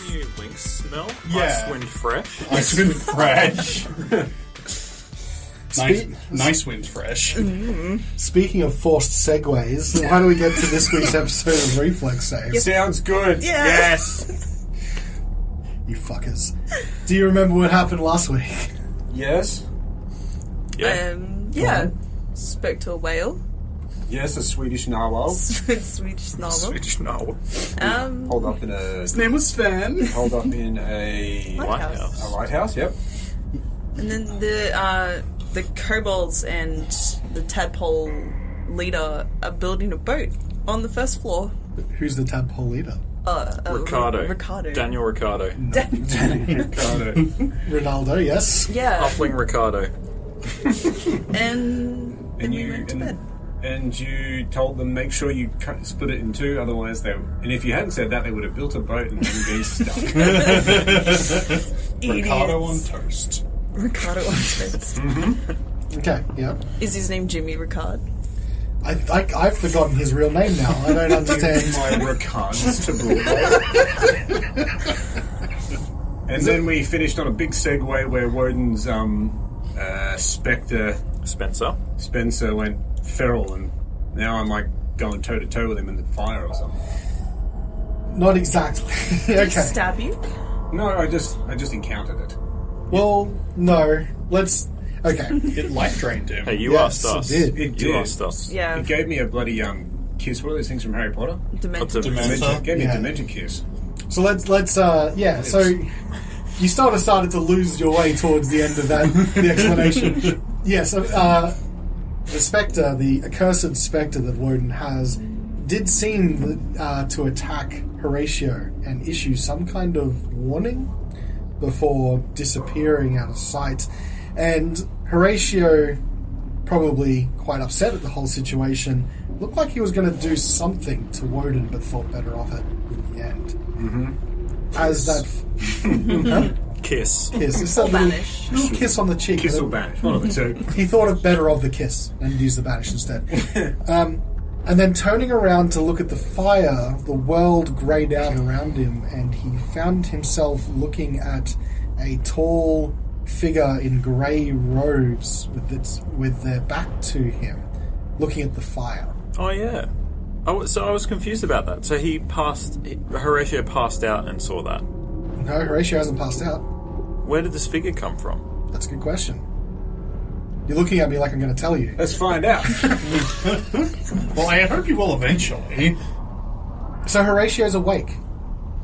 new link smell? Yeah. Icewind fresh. Icewind fresh. Nice wind fresh. Speaking of forced segues, why don't we get to this week's episode of Reflex Saves? Sounds good. Yeah. Yes! You fuckers. Do you remember what happened last week? Yes. Yeah. Spoke to a whale. Yes, a Swedish narwhal. Swedish novel. Swedish novel. Hold up in a... His name was Sven. Hold up in a... Lighthouse. A lighthouse, yep. And then the kobolds and the tadpole leader are building a boat on the first floor. Who's the tadpole leader? Ricardo. Daniel Ricardo. Ricardo. Ronaldo, yes. Yeah. Huffling Ricardo. And then we went to bed. And you told them, make sure you split it in two, otherwise they... And if you hadn't said that, they would have built a boat and then been stuck. Ricardo on toast. Ricardo on toast. Okay, yeah. Is his name Jimmy Ricard? I've forgotten his real name now. I don't understand. My regards to Bull. And then we finished on a big segue where Wodun's Spectre... Spencer went feral, and now I'm like going toe to toe with him in the fire or something. Not exactly. Did Okay. he stab you? No, I just encountered it. Well, no. Let's... Okay. It life drained him. Hey, you Yes, asked us. it did. It You did. asked us. Yeah. It gave me a bloody kiss. What are those things from Harry Potter? Demented. Dementor. It gave me Yeah. a demented kiss. So let's yeah, so you started to lose your way towards the end of that, the explanation. Yeah, so the Spectre, the accursed Spectre that Wodun has, did seem to attack Horacio and issue some kind of warning before disappearing out of sight. And Horatio, probably quite upset at the whole situation, looked like he was going to do something to Wodun, but thought better of it in the end. Mm-hmm. As that... Kiss. Kiss. It's a Or little, banish. little kiss on the cheek. Kiss or banish, one of the two. He thought of better of the kiss and used the banish instead. And then turning around to look at the fire, the world greyed out around him, and he found himself looking at a tall figure in grey robes with their back to him, looking at the fire. Oh, yeah. So I was confused about that. So Horatio passed out and saw that. No, Horatio hasn't passed out. Where did this figure come from? That's a good question. You're looking at me like I'm going to tell you. Let's find out. Well, I hope you will eventually. So Horatio's awake,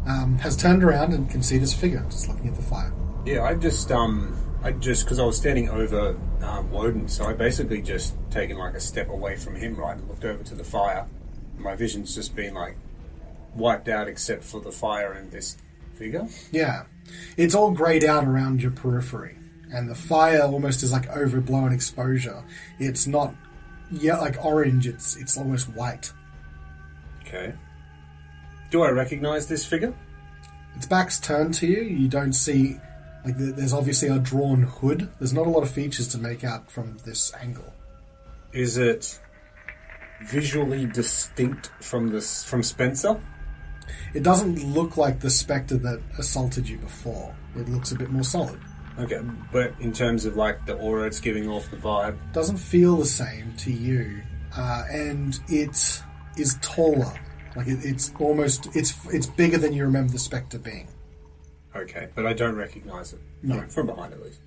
has turned around and can see this figure just looking at the fire. Yeah, I just because I was standing over Wodun, so I basically just taken like a step away from him, right, and looked over to the fire. My vision's just been like wiped out except for the fire and this figure. Yeah. It's all greyed out around your periphery, and the fire almost is like overblown exposure. It's not like orange, it's almost white. Okay. Do I recognize this figure? Its back's turned to you. You don't see... Like, there's obviously a drawn hood. There's not a lot of features to make out from this angle. Is it visually distinct from Spencer? It doesn't look like the Spectre that assaulted you before. It looks a bit more solid. Okay, but in terms of like the aura it's giving off, the vibe... Doesn't feel the same to you. And it is taller. Like, it's almost... It's bigger than you remember the Spectre being. Okay, but I don't recognize it. No. From behind, at least.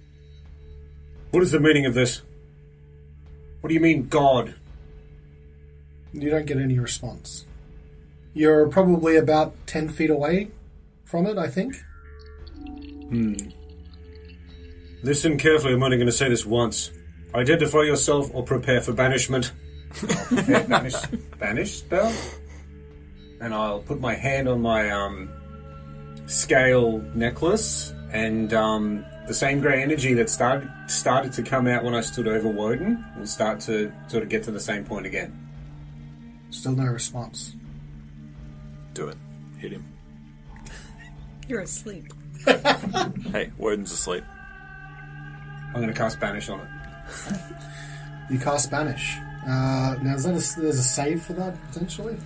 What is the meaning of this? What do you mean, God? You don't get any response. You're probably about 10 feet away from it, I think. Listen carefully, I'm only going to say this once. Identify yourself or prepare for banishment. I'll prepare banish spell. And I'll put my hand on my scale necklace, and the same grey energy that started to come out when I stood over Wodun will start to sort of get to the same point again. Still no response. Do it. Hit him. You're asleep. Hey, Wodun's asleep. I'm going to cast banish on it. You cast Banish. Now, is that there's a save for that, potentially?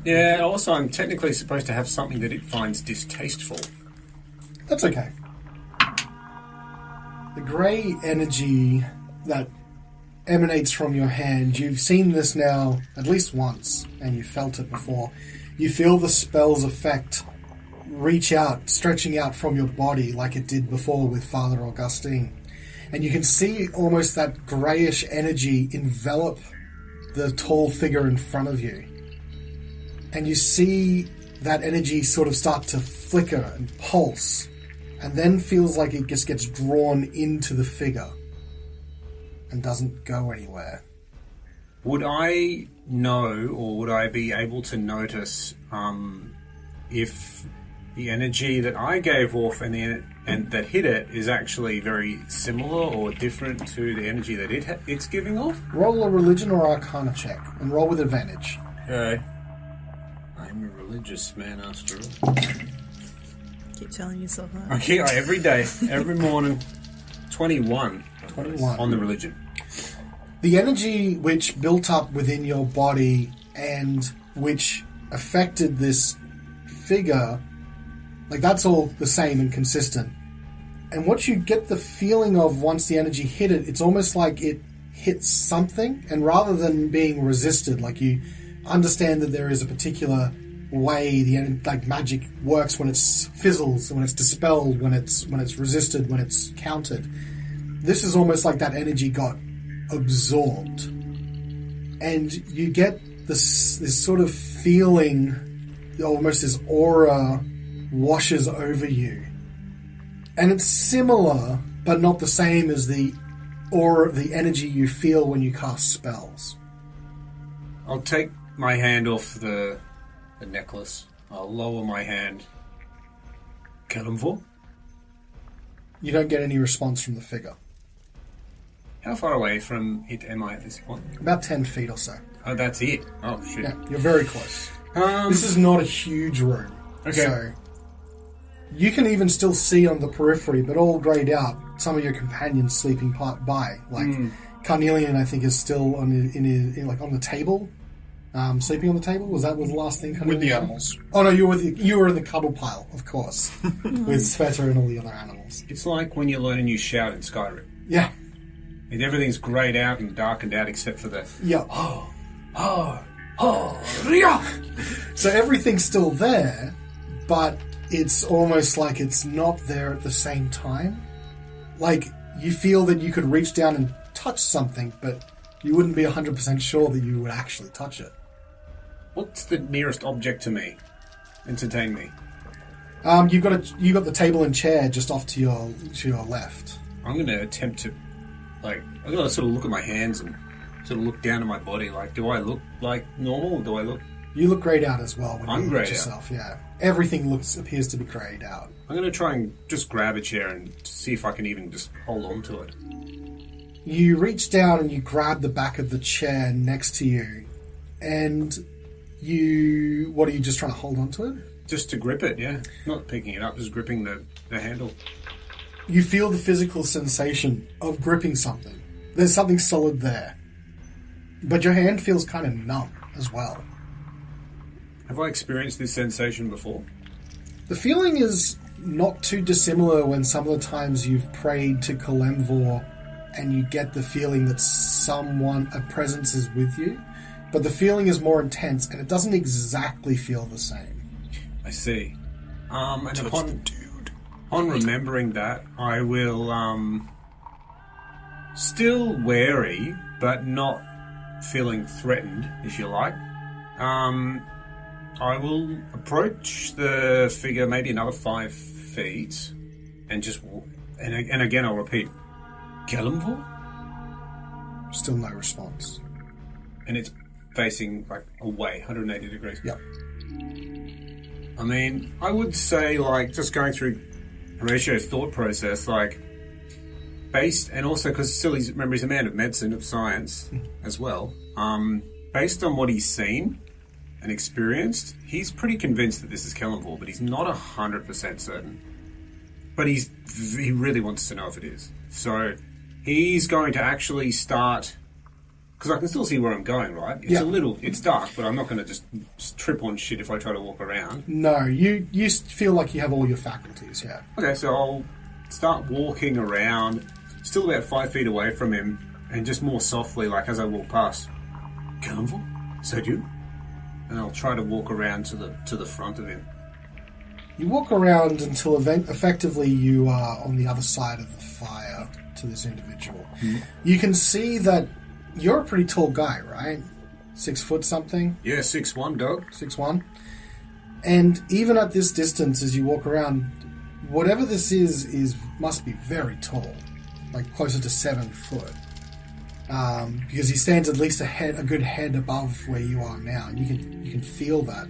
Yeah, also I'm technically supposed to have something that it finds distasteful. That's okay. The grey energy that emanates from your hand, you've seen this now at least once, and you felt it before. You feel the spell's effect reach out, stretching out from your body like it did before with Father Augustine. And you can see almost that greyish energy envelop the tall figure in front of you. And you see that energy sort of start to flicker and pulse, and then feels like it just gets drawn into the figure and doesn't go anywhere. Would I know, or would I be able to notice if the energy that I gave off and that hit it is actually very similar or different to the energy that it's giving off? Roll a religion or arcana check, and roll with advantage. Okay. I'm a religious man after all. Keep telling yourself that. Okay, every day, every morning. 21. 21. On the religion. The energy which built up within your body and which affected this figure, like that's all the same and consistent. And what you get the feeling of once the energy hit it, it's almost like it hits something, and rather than being resisted, like you understand that there is a particular way like magic works when it's fizzles, when it's dispelled, when it's resisted, when it's countered. This is almost like that energy got absorbed, and you get this sort of feeling, almost this aura washes over you, and it's similar but not the same as the aura, the energy you feel when you cast spells. I'll take my hand off the necklace. I'll lower my hand. Callan. You don't get any response from the figure. How far away from it am I at this point? About 10 feet or so. Oh, that's it. Oh, shit. Yeah, you're very close. This is not a huge room. Okay. So you can even still see on the periphery, but all greyed out, some of your companions sleeping by. Like Carnelian, I think, is still on the table, sleeping on the table. Was the last thing? Carnelian With the said? animals. Oh no, you were in the cuddle pile, of course, with Svieta and all the other animals. It's like when you learn a new shout in Skyrim. Yeah, And everything's greyed out and darkened out except for the... yeah. So everything's still there, but it's almost like it's not there at the same time. Like, you feel that you could reach down and touch something, but you wouldn't be 100% sure that you would actually touch it. What's the nearest object to me? Entertain me. You got the table and chair just off to your left. I'm going to attempt to... I'm going to sort of look at my hands and sort of look down at my body. Like, do I look like normal, or do I look... You look greyed out as well when I'm you look greyed at yourself, yeah. Everything appears to be greyed out. I'm going to try and just grab a chair and see if I can even just hold on to it. You reach down and you grab the back of the chair next to you, and what are you just trying to hold on to it? Just to grip it, yeah. Not picking it up, just gripping the handle. You feel the physical sensation of gripping something. There's something solid there. But your hand feels kind of numb as well. Have I experienced this sensation before? The feeling is not too dissimilar when some of the times you've prayed to Kalemvor and you get the feeling that a presence is with you, but the feeling is more intense and it doesn't exactly feel the same. I see. And upon remembering that, I will, still wary, but not feeling threatened, if you like. I will approach the figure maybe another 5 feet, and and again I'll repeat, Callan? Still no response. And it's facing away, 180 degrees. Yep. I mean, I would say just going through Horacio's thought process, based, and also because still he's a man of medicine, of science as well. Based on what he's seen and experienced, he's pretty convinced that this is Callan, but he's not 100% certain. But he really wants to know if it is. So he's going to actually start Because I can still see where I'm going, right? It's dark, but I'm not going to just trip on shit if I try to walk around. No, you feel like you have all your faculties, yeah. Okay, so I'll start walking around, still about 5 feet away from him, and just more softly, like as I walk past. Carnival? Is that you? And I'll try to walk around to the front of him. You walk around until effectively you are on the other side of the fire to this individual. You can see that you're a pretty tall guy, right? 6 foot something? Yeah, 6'1", dog. 6'1". And even at this distance, as you walk around, whatever this is must be very tall, like closer to 7 foot. Because he stands at least a good head above where you are now, and you can feel that.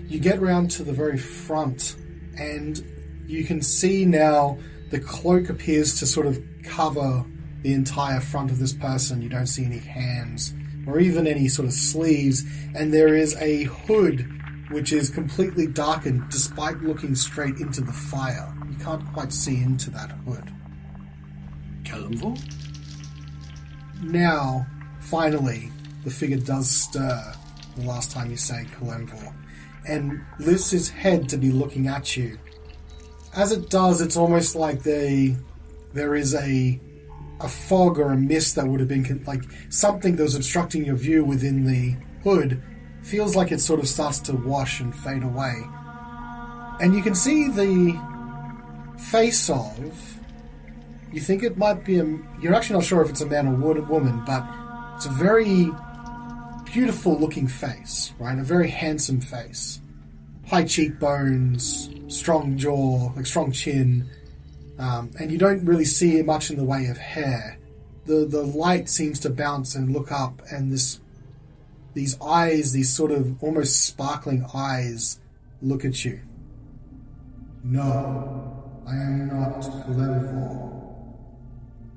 You get round to the very front, and you can see now the cloak appears to sort of cover the entire front of this person. You don't see any hands or even any sort of sleeves, and there is a hood which is completely darkened despite looking straight into the fire. You can't quite see into that hood. Callan? Now, finally, the figure does stir the last time you say Kalemvor, and lifts his head to be looking at you. As it does, it's almost like there is a fog or a mist that would have been like something that was obstructing your view within the hood. Feels like it sort of starts to wash and fade away. And you can see the face of... You think it might be you're actually not sure if it's a man or a woman, but it's a very beautiful looking face, right? A very handsome face. High cheekbones, strong jaw, like strong chin, and you don't really see much in the way of hair. The light seems to bounce and look up, and these eyes, these sort of almost sparkling eyes, look at you. No, I am not Kalemvor.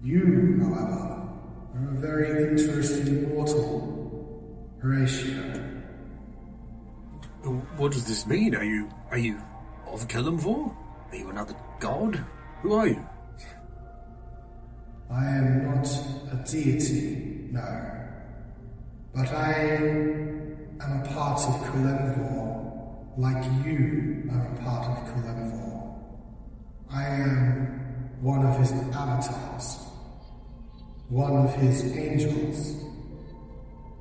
You, however, are a very interesting mortal, Horacio. What does this mean? Are you of Kalemvor? Are you another god? Who are you? I am not a deity, no. But I am a part of Kalemvor, like you are a part of Kalemvor. I am one of his avatars, one of his angels,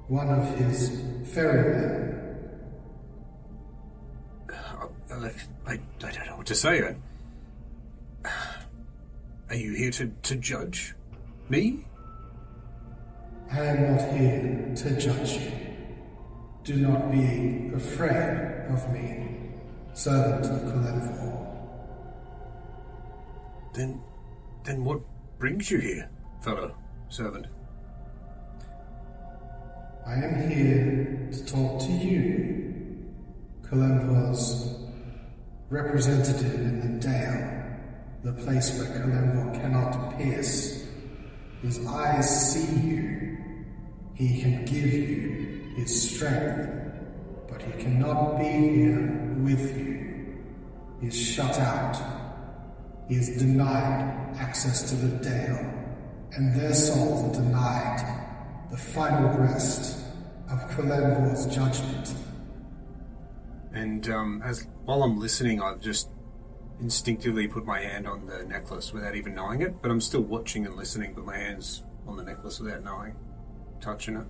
one of his ferrymen. I don't know what to say. Are you here to judge me? I am not here to judge you. Do not be afraid of me, servant of Kalemvor. Then what brings you here, fellow servant? I am here to talk to you, Kalemvor's representative in the Dale, the place where Kalemvor cannot pierce. His eyes see you. He can give you his strength, but he cannot be here with you. He is shut out. He is denied access to the Dale, and their souls are denied the final rest of Kalemvor's judgment. And while I'm listening, I've just instinctively put my hand on the necklace without even knowing it, but I'm still watching and listening, but my hand's on the necklace without knowing, touching it.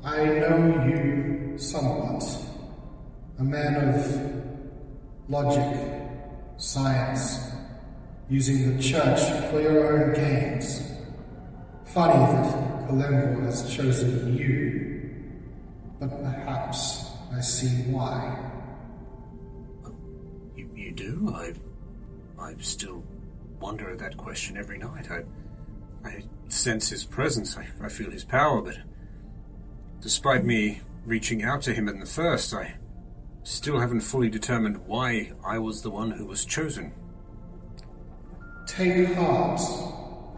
I know you somewhat. A man of logic, science, using the church for your own gains. Funny that Kalemvor has chosen you, but perhaps I see why. You do? I still wonder at that question every night. I sense his presence, I feel his power, but despite me reaching out to him in the first, I still haven't fully determined why I was the one who was chosen. Take heart,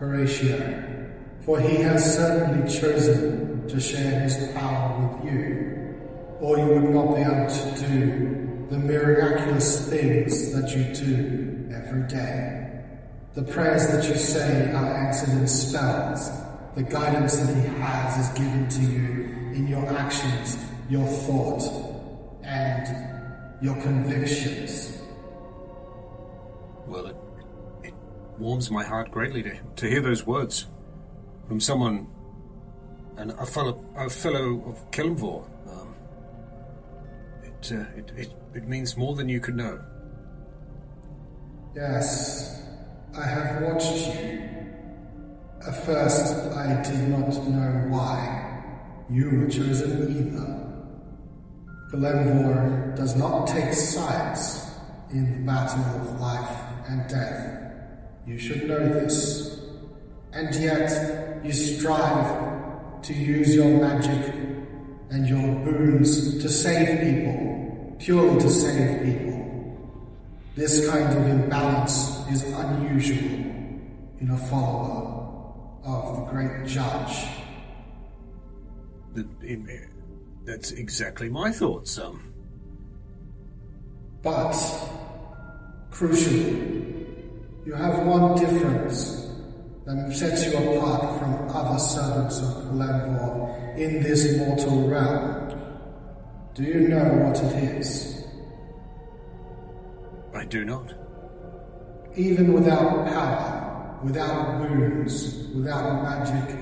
Horacio, for he has certainly chosen to share his power with you, or you would not be able to do the miraculous things that you do every day. The prayers that you say are answered in spells, the guidance that he has is given to you in your actions, your thought, and your convictions. Well, it warms my heart greatly to hear those words from someone, and a fellow of Kelmvor. It means more than you could know. Yes, I have watched you. At first, I did not know why you were chosen either. Kelmvor does not take sides in the battle of life and death. You should know this. And yet, you strive to use your magic and your boons to save people, purely to save people. This kind of imbalance is unusual in a follower of the great judge. That's exactly my thoughts, But, crucially, you have one difference that sets you apart from other servants of Kelmvor in this mortal realm. Do you know what it is? I do not. Even without power, without boons, without magic,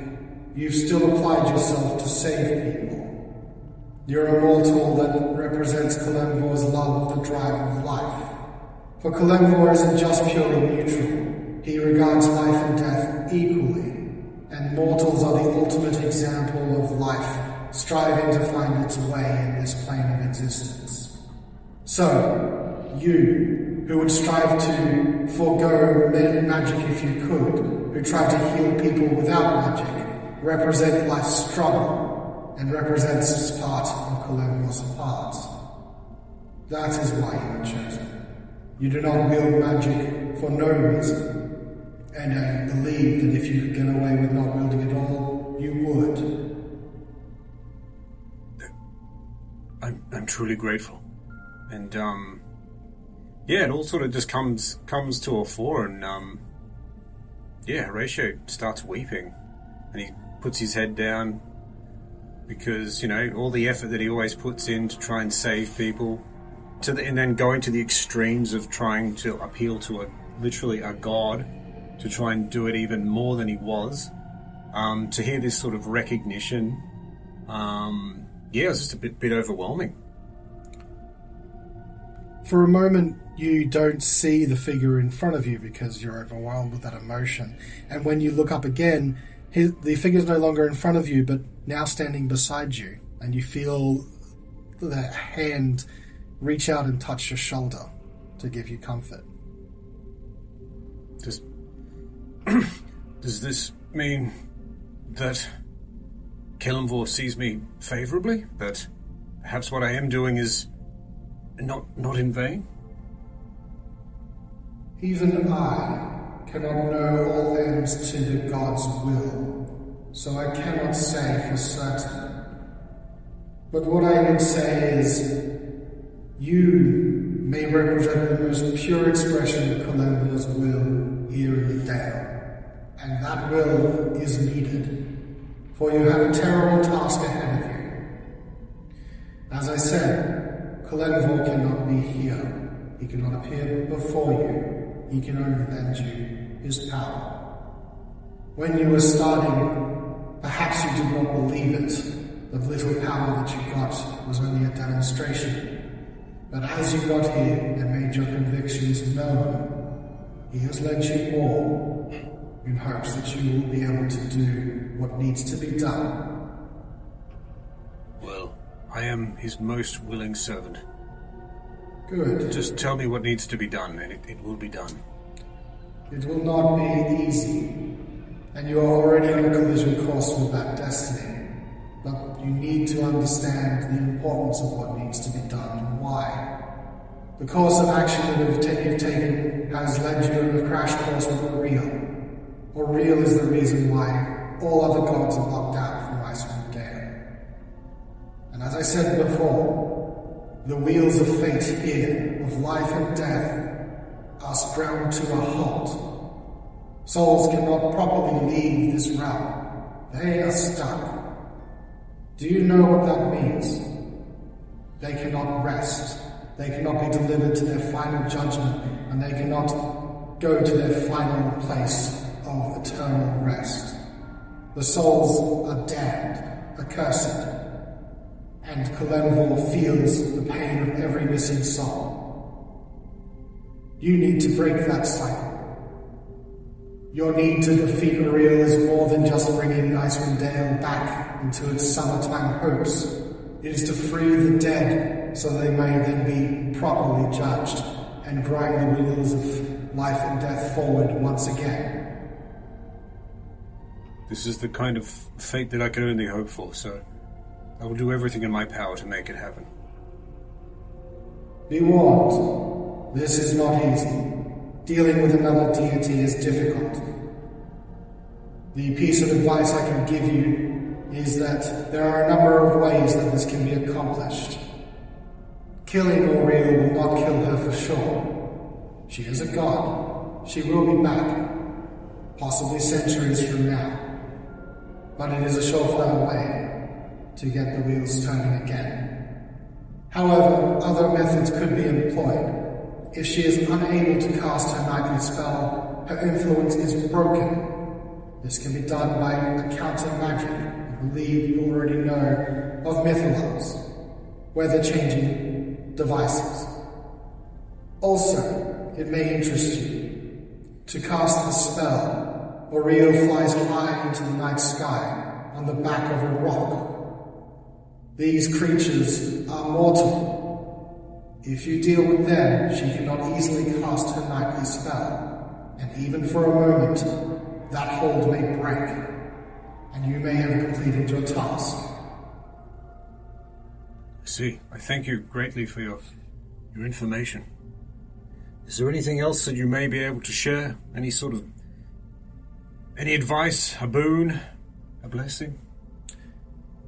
you've still applied yourself to save people. You're a mortal that represents Kelmvor's love of the drive of life. For Kelmvor isn't just purely neutral. He regards life and death equally, and mortals are the ultimate example of life striving to find its way in this plane of existence. So, you, who would strive to forego magic if you could, who try to heal people without magic, represent life's struggle, and represents part of Kelmvor's part. That is why you are chosen. You do not wield magic for no reason. And I believe that if you could get away with not wielding it all, you would. I'm truly grateful. And, it all sort of just comes to a fore, and, Horatio starts weeping. And he puts his head down, because, all the effort that he always puts in to try and save people, and then going to the extremes of trying to appeal to literally a god, to try and do it even more than he was. To hear this sort of recognition, it was just a bit overwhelming. For a moment, you don't see the figure in front of you because you're overwhelmed with that emotion. And when you look up again, the figure's no longer in front of you, but now standing beside you. And you feel the hand reach out and touch your shoulder to give you comfort. Does this mean that Kelmvor sees me favourably? That perhaps what I am doing is not in vain? Even I cannot know all ends to the God's will, so I cannot say for certain. But what I would say is, you may represent the most pure expression of Kelmvor's will here in the Dale. And that will is needed, for you have a terrible task ahead of you. As I said, Kelmvor cannot be here. He cannot appear before you. He can only lend you his power. When you were starting, perhaps you did not believe it. The little power that you got was only a demonstration. But as you got here and made your convictions known, he has led you more, in hopes that you will be able to do what needs to be done. Well, I am his most willing servant. Good. Just tell me what needs to be done, and it will be done. It will not be easy, and you are already on a collision course with that destiny. But you need to understand the importance of what needs to be done and why. The course of action that you've taken has led you on a crash course with Real. Real is the reason why all other gods are locked out from Icewind Dale. And as I said before, the wheels of fate here, of life and death, are ground to a halt. Souls cannot properly leave this realm, They are stuck. Do you know what that means? They cannot rest. They cannot be delivered to their final judgment, and they cannot go to their final place of eternal rest. The souls are damned, accursed, and Callan feels the pain of every missing soul. You need to break that cycle. Your need to defeat Uriel is more than just bringing Icewind Dale back into its summertime hopes. It is to free the dead so they may then be properly judged and grind the wheels of life and death forward once again. This is the kind of fate that I can only hope for, so I will do everything in my power to make it happen. Be warned, this is not easy. Dealing with another deity is difficult. The piece of advice I can give you is that there are a number of ways that this can be accomplished. Killing Uriel will not kill her for sure. She is a god. She will be back, possibly centuries from now. But it is a surefire way to get the wheels turning again. However, other methods could be employed. If she is unable to cast her nightly spell, her influence is broken. This can be done by a counter magic. I believe you already know of Mythalos, weather-changing devices. Also, it may interest you. To cast the spell, Uriel flies high into the night sky on the back of a rock. These creatures are mortal. If you deal with them, she cannot easily cast her nightly spell, and even for a moment, that hold may break, and you may have completed your task. I see. I thank you greatly for your information. Is there anything else that you may be able to share? Any advice, a boon, a blessing?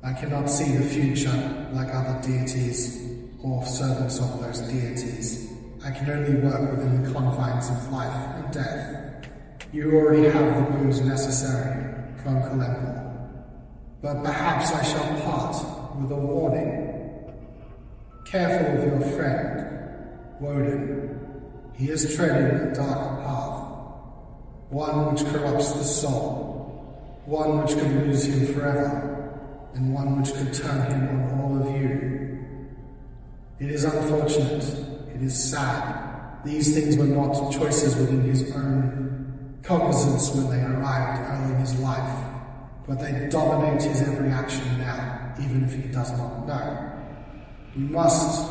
I cannot see the future like other deities or servants of those deities. I can only work within the confines of life and death. You already have the boons necessary, Callan. But perhaps I shall part with a warning. Careful of your friend, Wodun. He is treading a dark path, one which corrupts the soul, one which could lose him forever, and one which could turn him on all of you. It is unfortunate, it is sad. These things were not choices within his own cognizance when they arrived early in his life, but they dominate his every action now, even if he does not know. You must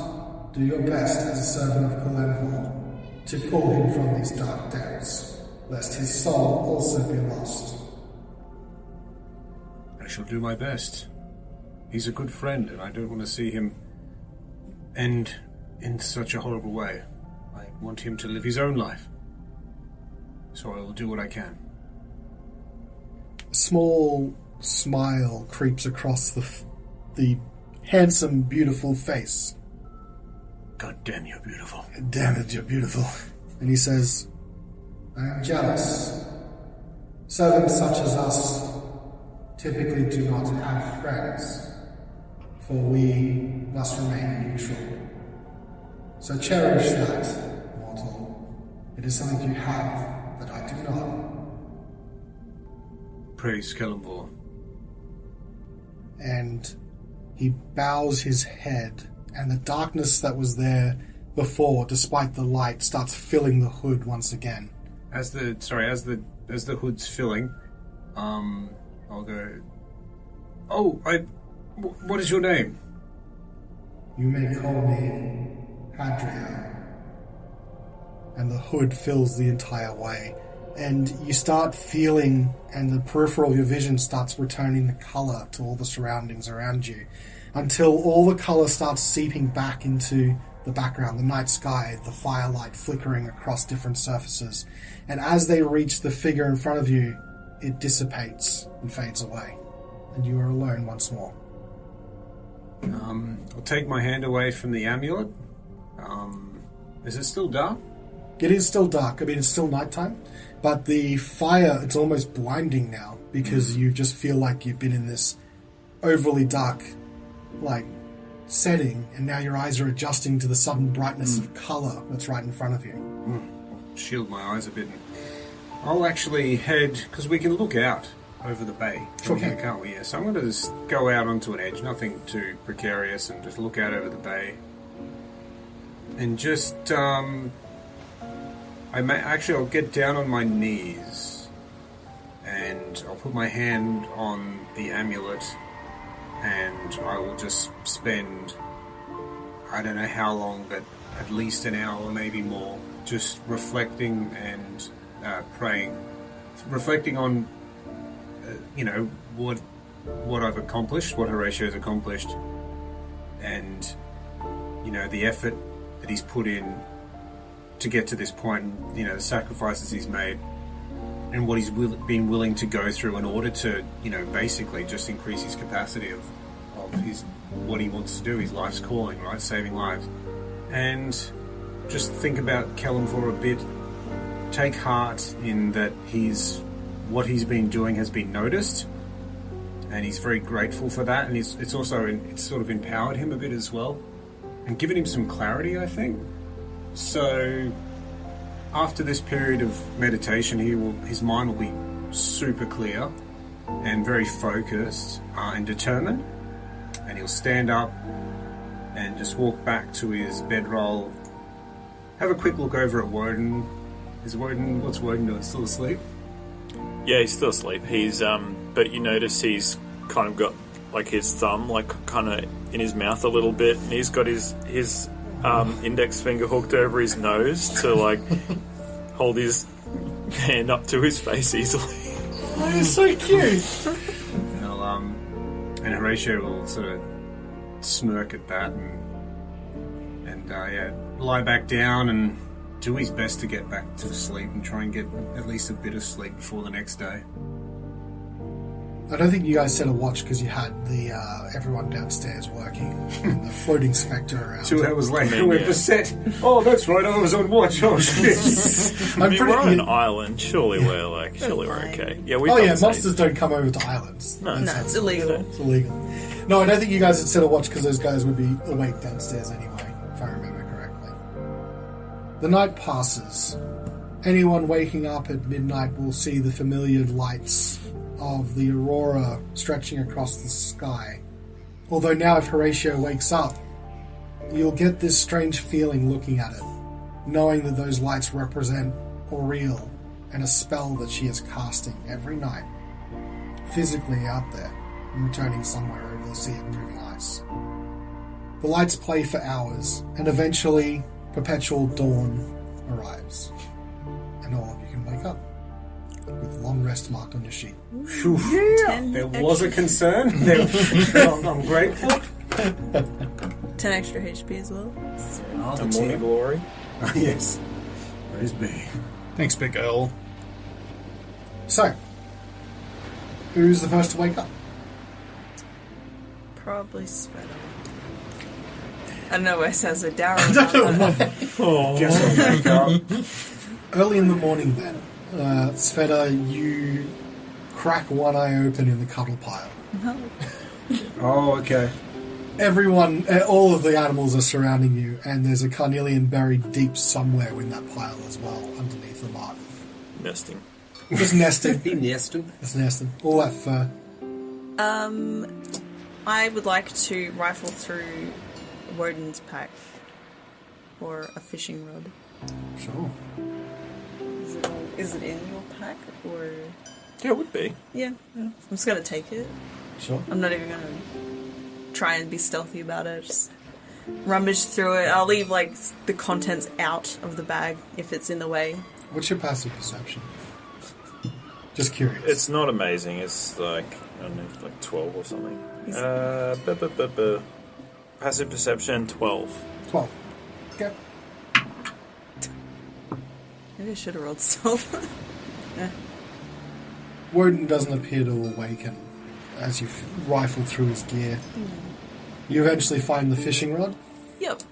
do your best as a servant of Callan to pull him from these dark depths, lest his soul also be lost. I shall do my best. He's a good friend, and I don't want to see him end in such a horrible way. I want him to live his own life. So I will do what I can. A small smile creeps across the handsome, beautiful face. God damn, you're beautiful. Damn it, you're beautiful. And he says, I am jealous. Servants such as us typically do not have friends, for we must remain neutral. So cherish that, mortal. It is something you have that I do not. Praise Callan. And he bows his head, and the darkness that was there before, despite the light, starts filling the hood once again. As the hood's filling, I'll go. What is your name? You may call me Hadria. And the hood fills the entire way. And you start feeling, and the peripheral of your vision starts returning the colour to all the surroundings around you, until all the colour starts seeping back into the background, the night sky, the firelight flickering across different surfaces. And as they reach the figure in front of you, it dissipates and fades away. And you are alone once more. I'll take my hand away from the amulet. Is it still dark? It is still dark. I mean, it's still nighttime. But the fire, it's almost blinding now. because you just feel like you've been in this overly dark, like, setting, and now your eyes are adjusting to the sudden brightness of colour that's right in front of you. Shield my eyes a bit. I'll actually head, because we can look out over the bay from here, can't we? Yeah, so I'm going to just go out onto an edge, nothing too precarious, and just look out over the bay. And just, I'll get down on my knees, and I'll put my hand on the amulet, and I will just spend, I don't know how long, but at least an hour, maybe more, just reflecting and praying. Reflecting on, what I've accomplished, what Horacio's accomplished, and, the effort that he's put in to get to this point, the sacrifices he's made, and what he's been willing to go through in order to, basically just increase his capacity of his what he wants to do, his life's calling, right? Saving lives. And just think about Callan for a bit. Take heart in that what he's been doing has been noticed, and he's very grateful for that, and it's sort of empowered him a bit as well, and given him some clarity, I think. So after this period of meditation, his mind will be super clear and very focused and determined, and he'll stand up and just walk back to his bedroll, have a quick look over at Wodun. What's Wodun doing? Still asleep? Yeah, he's still asleep. He's but you notice he's kind of got like his thumb like kind of in his mouth a little bit, and he's got his index finger hooked over his nose to like hold his hand up to his face easily. That is so cute. And Horatio will sort of smirk at that and lie back down and do his best to get back to sleep and try and get at least a bit of sleep before the next day. I don't think you guys set a watch because you had the everyone downstairs working and the floating spectre around. 2 hours later, we're beset. Oh, that's right, I was on watch. Oh, shit. We're on an island. Surely we're okay. Yeah, monsters don't come over to islands. No, it's illegal. It's illegal. No, I don't think you guys had set a watch because those guys would be awake downstairs anyway, if I remember correctly. The night passes. Anyone waking up at midnight will see the familiar lights of the aurora stretching across the sky. Although now if Horatio wakes up, you'll get this strange feeling looking at it, knowing that those lights represent Aureel and a spell that she is casting every night, physically out there and returning somewhere over the sea of moving ice. The lights play for hours, and eventually perpetual dawn arrives, and all of you can wake up with long rest marked on your sheet. There was a concern. I'm grateful. 10 extra HP as well. A morning glory. Yes. Praise be. Thanks, Big L. So, who's the first to wake up? Probably Svieta. I don't know why it sounds so dour. Guess I'll wake up. Early in the morning then, Svieta, you crack one eye open in the cuddle pile. No. Oh, okay. Everyone, all of the animals are surrounding you, and there's a Carnelian buried deep somewhere in that pile as well, underneath the mark. Nesting. Just nesting. He nested. Just nesting. All that fur. I would like to rifle through Wodun's pack for a fishing rod. Sure. Is it in your pack or? Yeah, it would be. Yeah. I'm just gonna take it. Sure. I'm not even gonna try and be stealthy about it. Just rummage through it. I'll leave like the contents out of the bag if it's in the way. What's your passive perception? Just curious. It's not amazing. It's like, I don't know, like 12 or something. Passive perception, 12. 12. Okay. Maybe I should have rolled stealth. Yeah. Wodun doesn't appear to awaken as you rifle through his gear. You eventually find the fishing rod. Yep.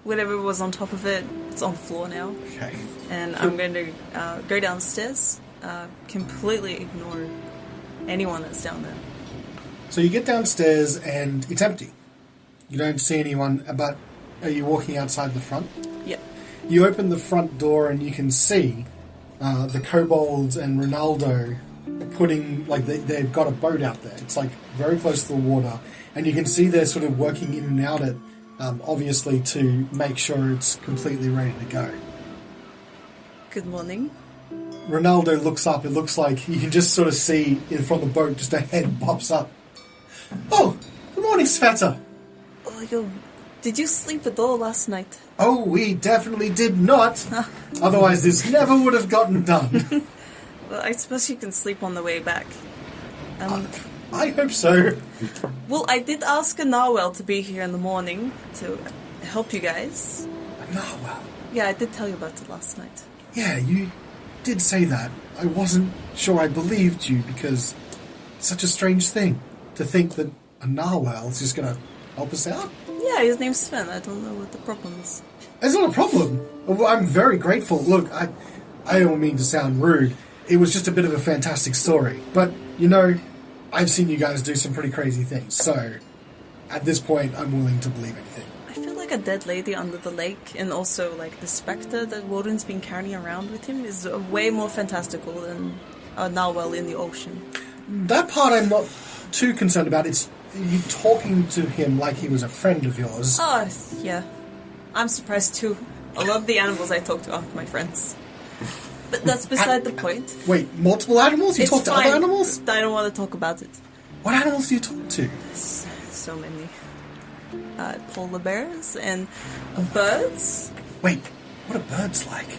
Whatever was on top of it, it's on the floor now. Okay. And I'm going to go downstairs, completely ignore anyone that's down there. So you get downstairs and it's empty. You don't see anyone, but are you walking outside the front? Yep. You open the front door and you can see the kobolds and Ronaldo putting, like, they've got a boat out there. It's, like, very close to the water. And you can see they're sort of working in and out it, obviously to make sure it's completely ready to go. Good morning. Ronaldo looks up. It looks like you can just sort of see from the boat, just a head pops up. Oh, good morning, Svieta. Oh, did you sleep at all last night? Oh, we definitely did not. Otherwise, this never would have gotten done. Well, I suppose you can sleep on the way back. I hope so. Well, I did ask a Narwhal to be here in the morning to help you guys. Narwhal. Yeah, I did tell you about it last night. Yeah, you did say that. I wasn't sure I believed you because it's such a strange thing to think that a Narwhal is just going to help us out. Yeah, his name's Sven. I don't know what the problem is. It's not a problem. I'm very grateful. Look, I don't mean to sound rude. It was just a bit of a fantastic story. But, you know, I've seen you guys do some pretty crazy things. So, at this point, I'm willing to believe anything. I feel like a dead lady under the lake, and also, like, the spectre that Wodun's been carrying around with him is way more fantastical than a narwhal in the ocean. That part I'm not too concerned about. It's you talking to him like he was a friend of yours. Oh, yeah. I'm surprised, too. I love the animals I talk to after my friends. But that's beside the point. Wait, multiple animals? You talk to other animals? I don't want to talk about it. What animals do you talk to? So many. Polar bears and birds. Wait, what are birds like?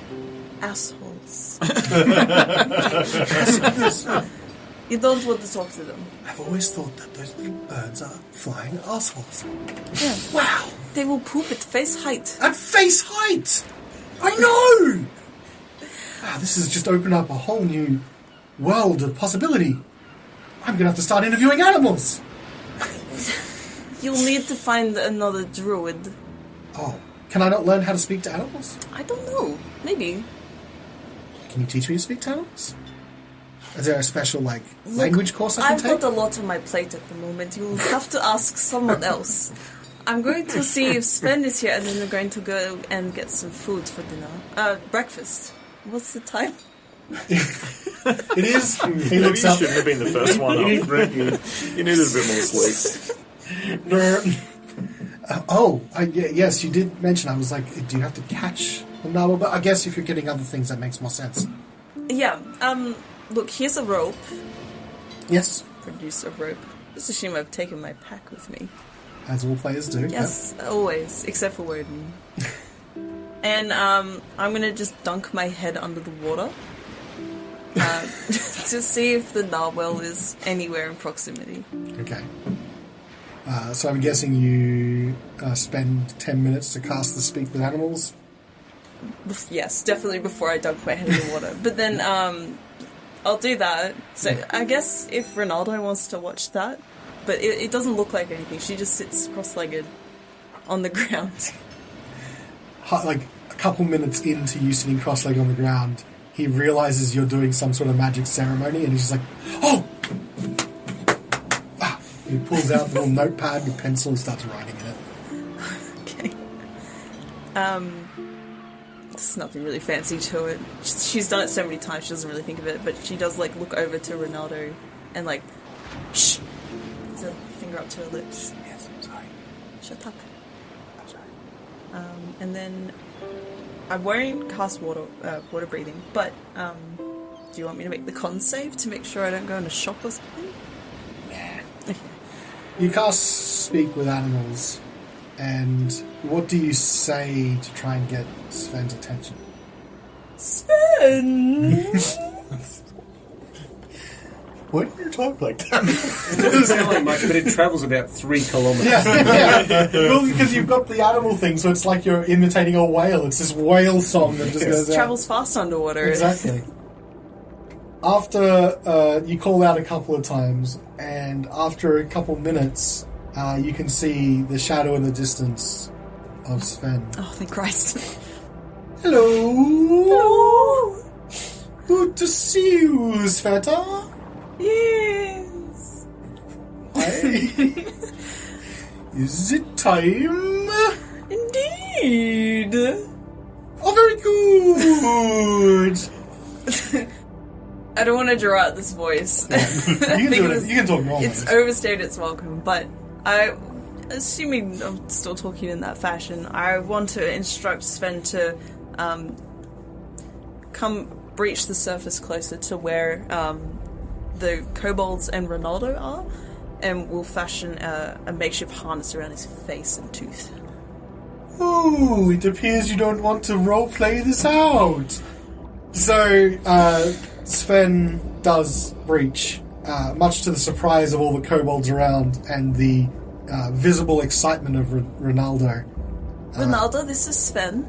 Assholes. You don't want to talk to them. I've always thought that those big birds are flying assholes. Yeah. Wow! They will poop at face height. At face height! I know! Wow, this has just opened up a whole new world of possibility. I'm going to have to start interviewing animals. You'll need to find another druid. Oh, can I not learn how to speak to animals? I don't know. Maybe. Can you teach me to speak to animals? Is there a special, language course I can I've take? got a lot on my plate at the moment. You'll have to ask someone else. I'm going to see if Sven is here, and then we're going to go and get some food for dinner. Breakfast. What's the time? It is. He Maybe looks you up. shouldn't have been the first one up. You needed a bit more sleep. Yes, you did mention. I was like, do you have to catch the narwhal? But I guess if you're getting other things, that makes more sense. Yeah. Look, here's a rope. Yes, Produce a rope. Just assume I've taken my pack with me. as all players do. Yes, always, except for Wodun. And I'm gonna just dunk my head under the water to see if the narwhal is anywhere in proximity. Okay. So I'm guessing you spend 10 minutes to cast the Speak with Animals. Yes, definitely before I dunk my head in the water. But then I'll do that. So I guess if Ronaldo wants to watch that, but it doesn't look like anything. She just sits cross-legged on the ground. Like a couple minutes into you sitting cross-legged on the ground, he realizes you're doing some sort of magic ceremony, and he's just like, "Oh!" He pulls out a little notepad and pencil and starts writing in it. Okay. There's nothing really fancy to it. She's done it so many times she doesn't really think of it, but she does look over to Ronaldo and shh! Puts a finger up to her lips. Yes, I'm sorry. Shut up. I'm sorry. And then I won't cast water breathing, but do you want me to make the con save to make sure I don't go into shock or something? Yeah. Okay. You cast Speak with Animals, and what do you say to try and get Sven's attention? Sven! Why do you talk like that? It doesn't sound like much, but it travels about 3 kilometres. Yeah. Well, because you've got the animal thing, so it's like you're imitating a whale. It's this whale song that just goes out. Travels fast underwater. Exactly. After you call out a couple of times, and after a couple minutes, you can see the shadow in the distance of Sven. Oh, thank Christ. Hello! Oh, Good to see you, Svieta. yeah. Is it time? Indeed. Oh, very good. I don't want to draw out this voice. You can do it. You can talk normally. It's overstayed its welcome, but assuming I'm still talking in that fashion, I want to instruct Sven to come breach the surface closer to where the kobolds and Ronaldo are, and we'll fashion a makeshift harness around his face and tooth. Ooh, it appears you don't want to roleplay this out. So, Sven does breach, much to the surprise of all the kobolds around and the visible excitement of Ronaldo. Ronaldo, this is Sven.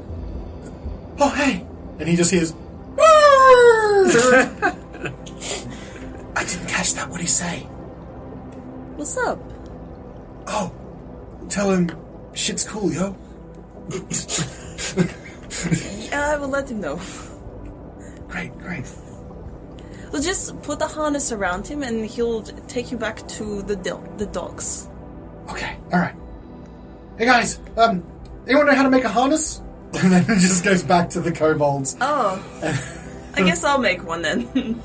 Oh, hey! And he just hears... I didn't catch that. What'd he say? What's up? Oh, tell him shit's cool, yo. Yeah, I will let him know. Great. We'll just put the harness around him and he'll take you back to the docks. Okay, alright. Hey guys, anyone know how to make a harness? And then it just goes back to the kobolds. Oh. I guess I'll make one then.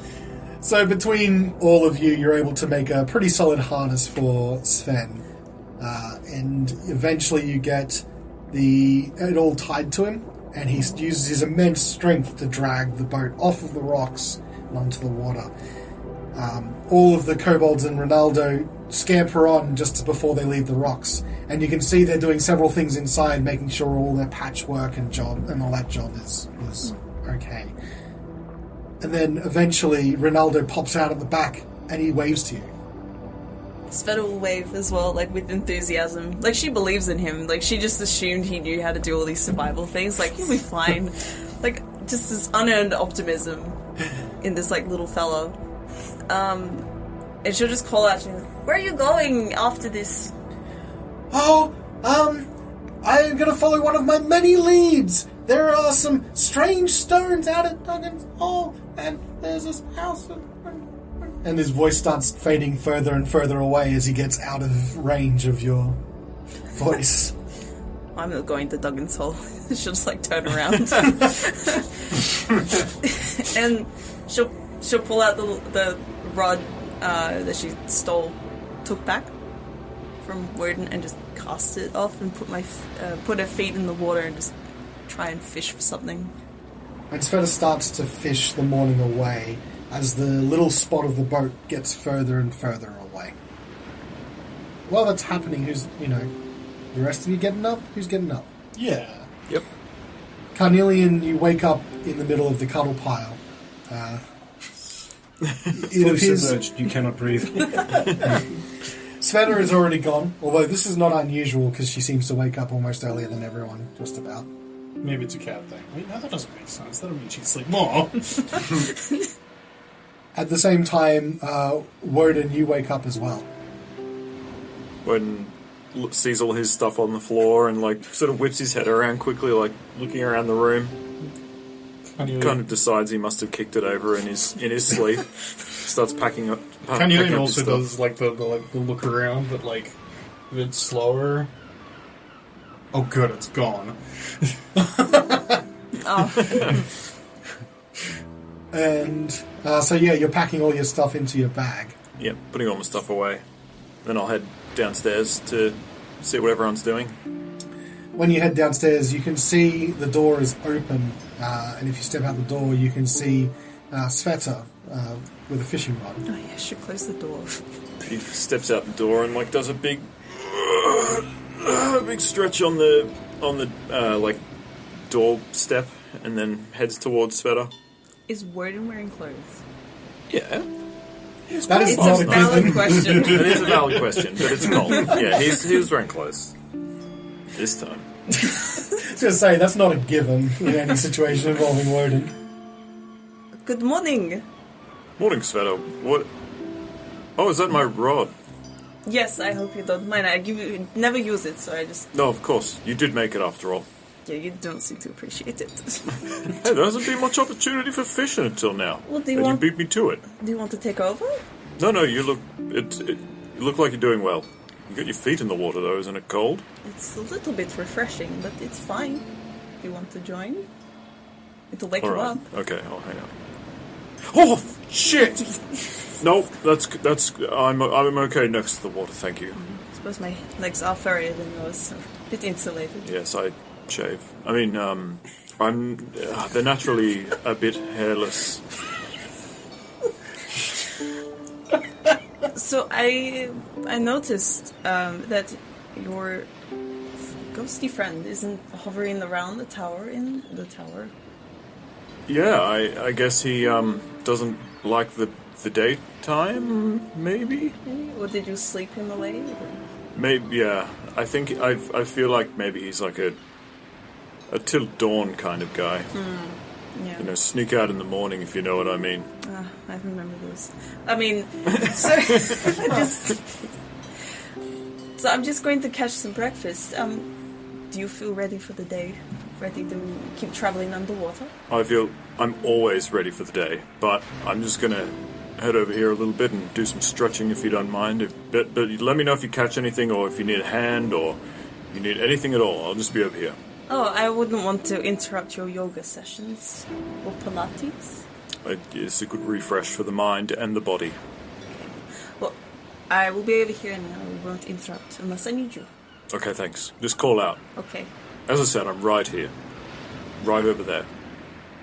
So between all of you, you're able to make a pretty solid harness for Sven. And eventually you get it all tied to him, and he uses his immense strength to drag the boat off of the rocks and onto the water. All of the kobolds and Ronaldo scamper on just before they leave the rocks, and you can see they're doing several things inside, making sure all their patchwork and all that job is okay. And then eventually Ronaldo pops out at the back and he waves to you. Sven will wave as well, like with enthusiasm. Like she believes in him. Like she just assumed he knew how to do all these survival things. Like he'll be fine. Like just this unearned optimism in this like little fellow. And she'll just call out to him, "Where are you going after this?" Oh, I'm gonna follow one of my many leads. There are some strange stones out at Duggan's Hall, and there's this house. And his voice starts fading further and further away as he gets out of range of your voice. I'm not going to Duggan's Hall. She'll just like turn around. And she'll pull out the rod that she took back from Wodun and just cast it off and put her feet in the water and just try and fish for something. And Svieta starts to fish the morning away as the little spot of the boat gets further and further away. While that's happening, the rest of you getting up? Who's getting up? Yeah. Yep. Carnelian, you wake up in the middle of the cuddle pile. Fully submerged, you cannot breathe. Svieta is already gone, although this is not unusual because she seems to wake up almost earlier than everyone, just about. Maybe it's a cat thing. Wait, no, that doesn't make sense. That would mean she'd sleep more. At the same time, Wodun, you wake up as well. Wodun sees all his stuff on the floor and like sort of whips his head around quickly, like looking around the room. Kind of decides he must have kicked it over in his sleep. Starts packing up. Carnelian also does like the look around, but like a bit slower. Oh, good, it's gone. Oh. And so you're packing all your stuff into your bag. Yep, putting all my stuff away. Then I'll head downstairs to see what everyone's doing. When you head downstairs, you can see the door is open, and if you step out the door, you can see Svieta with a fishing rod. Oh yeah, I should close the door. He steps out the door and like does a big stretch on the like door step, and then heads towards Svieta. Is Wodun wearing clothes? Yeah. That is It's not a a valid given. question. It is a valid question, but it's cold. Yeah, he was wearing clothes. This time. I was going to say, that's not a given in any situation involving Wodun. Good morning. Morning, Svieta. What? Oh, is that my rod? Yes, I hope you don't mind. I never use it, so I just... No, of course. You did make it after all. Yeah, you don't seem to appreciate it. Hey, there hasn't been much opportunity for fishing until now. Well, You beat me to it. Do you want to take over? No, you look... You look like you're doing well. You got your feet in the water, though. Isn't it cold? It's a little bit refreshing, but it's fine. If you want to join, it'll wake All you right. up. Okay, I'll hang out. Oh shit! Nope, that's. I'm okay next to the water. Thank you. I suppose my legs are furrier than yours, so a bit insulated. Yes, I shave. I mean, they're naturally a bit hairless. So I noticed that your ghosty friend isn't hovering around the tower in the tower. Yeah, I guess he doesn't like the daytime. Maybe. Or did you sleep him away? Maybe. Yeah. I think I feel like maybe he's like a till dawn kind of guy. Yeah. You know, sneak out in the morning if you know what I mean. I remember those. I mean, so so I'm just going to catch some breakfast. Do you feel ready for the day? Ready to keep traveling underwater? I feel I'm always ready for the day, but I'm just gonna head over here a little bit and do some stretching if you don't mind. But let me know if you catch anything or if you need a hand or you need anything at all. I'll just be over here. Oh, I wouldn't want to interrupt your yoga sessions or Pilates. It's a good refresh for the mind and the body. Well, I will be over here and I won't interrupt unless I need you. Okay, thanks. Just call out. Okay. As I said, I'm right here. Right over there.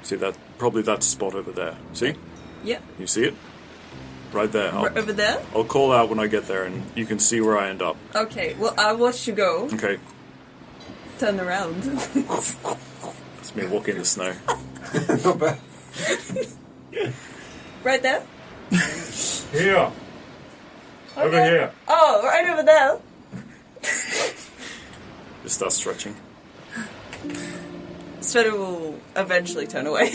See that? Probably that spot over there. See? Yeah. You see it? Right there. Right over there? I'll call out when I get there and you can see where I end up. Okay, well, I'll watch you go. Okay. Turn around. It's me walking in the snow. Not bad. Right there? Here. Over Okay. here. Oh, right over there. Just start stretching. Svieta will eventually turn away.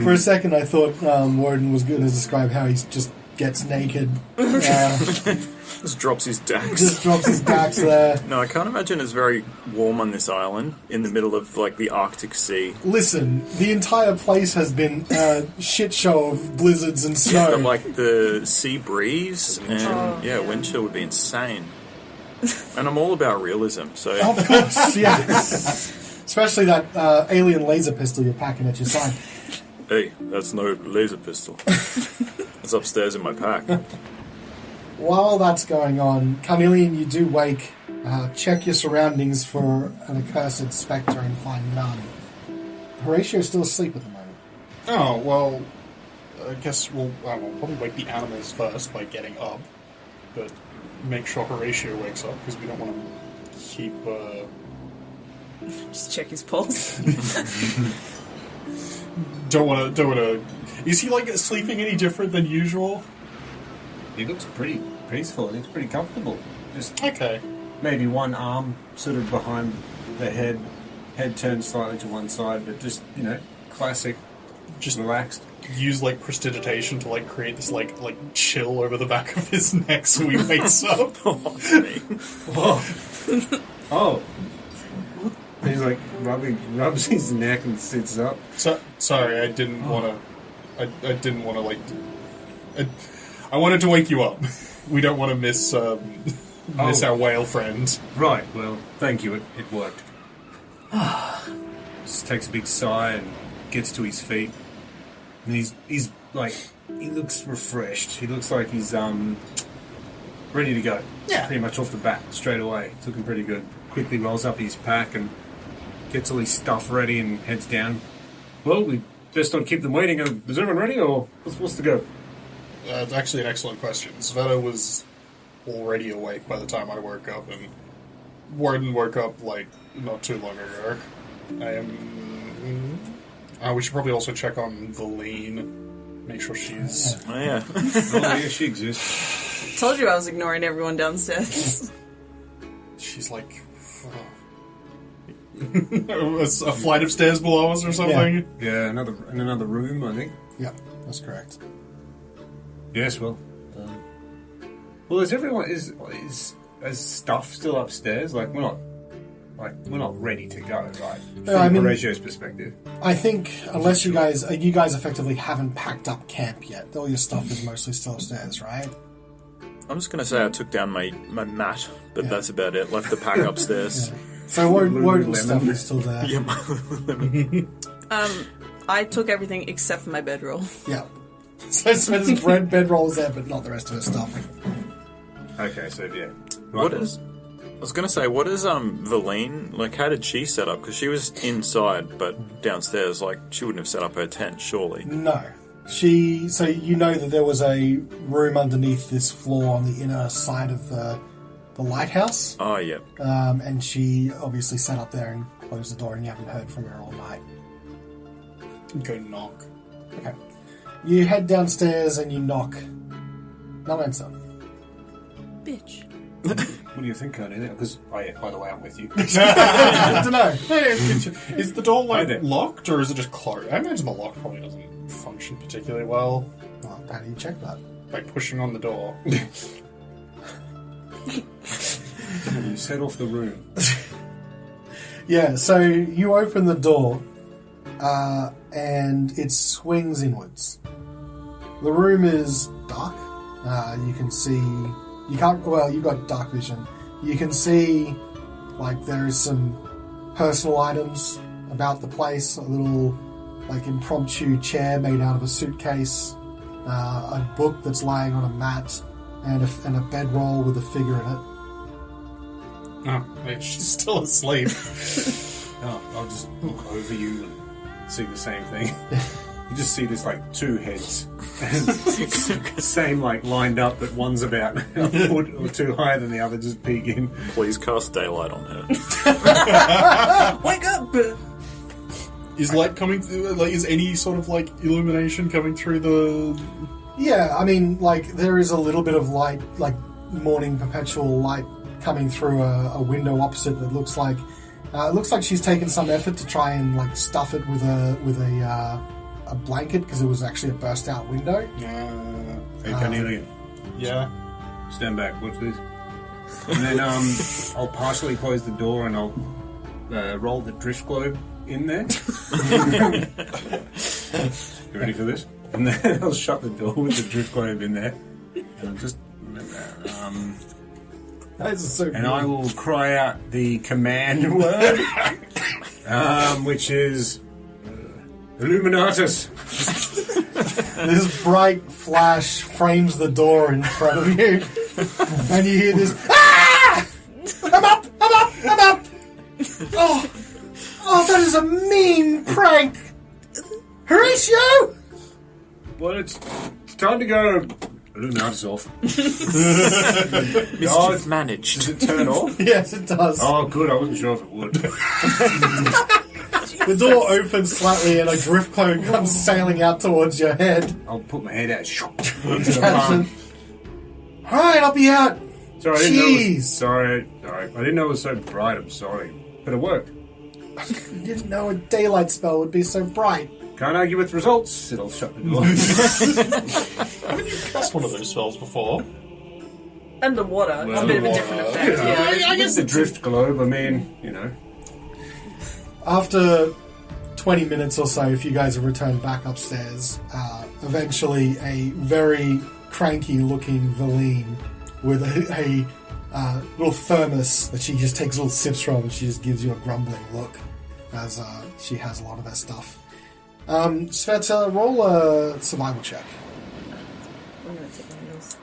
For a second, I thought Wodun was going to describe how he just gets naked, Just drops his dax. just drops his dax there. No, I can't imagine it's very warm on this island in the middle of like the Arctic Sea. Listen, the entire place has been a shit show of blizzards and snow. But like the sea breeze and chill. wind chill would be insane. And I'm all about realism, so Of course, yes. Especially that alien laser pistol you're packing at your side. hey, that's no laser pistol. It's upstairs in my pack. While that's going on, Carnelian, you do wake, check your surroundings for an accursed spectre and find none. Horatio's still asleep at the moment. Oh, well, I guess we'll probably wake the animals first by getting up, but make sure Horatio wakes up because we don't want to keep. Just check his pulse. Don't want to. Is he like sleeping any different than usual? He looks pretty peaceful. He looks pretty comfortable. Just Okay. maybe one arm sort of behind the head turned slightly to one side, but just, classic, Just relaxed. use like prestidigitation to like create this like chill over the back of his neck so he wakes up. Oh. He's like rubs his neck and sits up. So, sorry, I didn't want to. I didn't want to like. I wanted to wake you up. We don't want to miss our whale friend. Right, well, thank you. It worked. Just takes a big sigh and gets to his feet. And he's like, he looks refreshed. He looks like he's ready to go. Yeah. Pretty much off the bat, straight away. It's looking pretty good. Quickly rolls up his pack and gets all his stuff ready and heads down. Well, we best not keep them waiting. Is everyone ready, or what's the go? It's actually an excellent question. Svieta was already awake by the time I woke up, and Wodun woke up like not too long ago. We should probably also check on Valine. Make sure she's. Oh yeah. Oh, yeah, she exists. Told you I was ignoring everyone downstairs. She's like. A flight of stairs below us or something? Yeah, in another room, I think. Yeah, that's correct. Yes, well. Well, is everyone is stuff still upstairs? Like we're not ready to go, right? From Horatio's perspective. I think unless you guys effectively haven't packed up camp yet, all your stuff is mostly still upstairs, right? I'm just going to say I took down my mat, but that's about it. Left the pack upstairs. So Wodun's stuff is still there. Yeah, my lemon. I took everything except for my bedroll. Yeah. So there's bedrolls there, but not the rest of her stuff. Okay, so yeah. What is... I was going to say, what is Valine, like, how did she set up? Because she was inside, but downstairs, like, she wouldn't have set up her tent, surely. No. So you know that there was a room underneath this floor on the inner side of the lighthouse. Oh, yeah. And she obviously sat up there and closed the door, and you haven't heard from her all night. Go knock. Okay. You head downstairs and you knock. No answer. Bitch. What do you think, Carnelian? Because, by the way, I'm with you. I don't know. Is the door Hi there. locked or is it just closed? I imagine the lock probably doesn't function particularly well Well, how do you check that? by pushing on the door. You set off the room. Yeah, so you open the door, and it swings inwards. The room is dark. You can see... You can't... Well, you've got dark vision. You can see, like, there is some personal items about the place. A little, like, impromptu chair made out of a suitcase. A book that's lying on a mat. And a bedroll with a figure in it. Oh, wait, she's still asleep. Oh, I'll just look over you and see the same thing. You just see this, like, two heads. Same, like, lined up, but one's about a foot or two higher than the other, just peeking. Please cast daylight on her. Wake up! Is light coming through? Like, is any sort of, like, illumination coming through the... Yeah, I mean, like, there is a little bit of light, like, morning perpetual light coming through a window opposite that looks like... it looks like she's taken some effort to try and, like, stuff it with a blanket, because it was actually a burst-out window. Hey, Carnelian, Yeah. stand back, watch this. And then I'll partially close the door and I'll roll the drift globe in there. You ready for this? And then I'll shut the door with the drift globe in there. And I'll just... That is so and I will cry out the command word, which is Illuminatus. This bright flash frames the door in front of you, and you hear this, "Ah! I'm up! I'm up! I'm up! Oh, that is a mean prank! Horatio!" Well, it's time to go. Illuminatus off. Mischief managed. Does it turn off? Yes, it does. Oh, good. I wasn't sure if it would. The door opens slightly, and a drift cloud comes sailing out towards your head. I'll put my head out. Into the Catch palm. him. All right, I'll be out. Sorry, I didn't know it Jeez. was, sorry. I didn't know it was so bright. I'm sorry, but it worked. You didn't know a daylight spell would be so bright. Can't argue with results. It'll shut the door. Haven't you cast one of those spells before? Underwater. It's a bit of a different effect, yeah. I guess the drift globe. I mean, you know. After 20 minutes or so, if you guys have returned back upstairs, eventually a very cranky-looking Valine with a little thermos that she just takes little sips from, and she just gives you a grumbling look as she has a lot of her stuff. Svieta, roll a survival check. I'm gonna take my heels.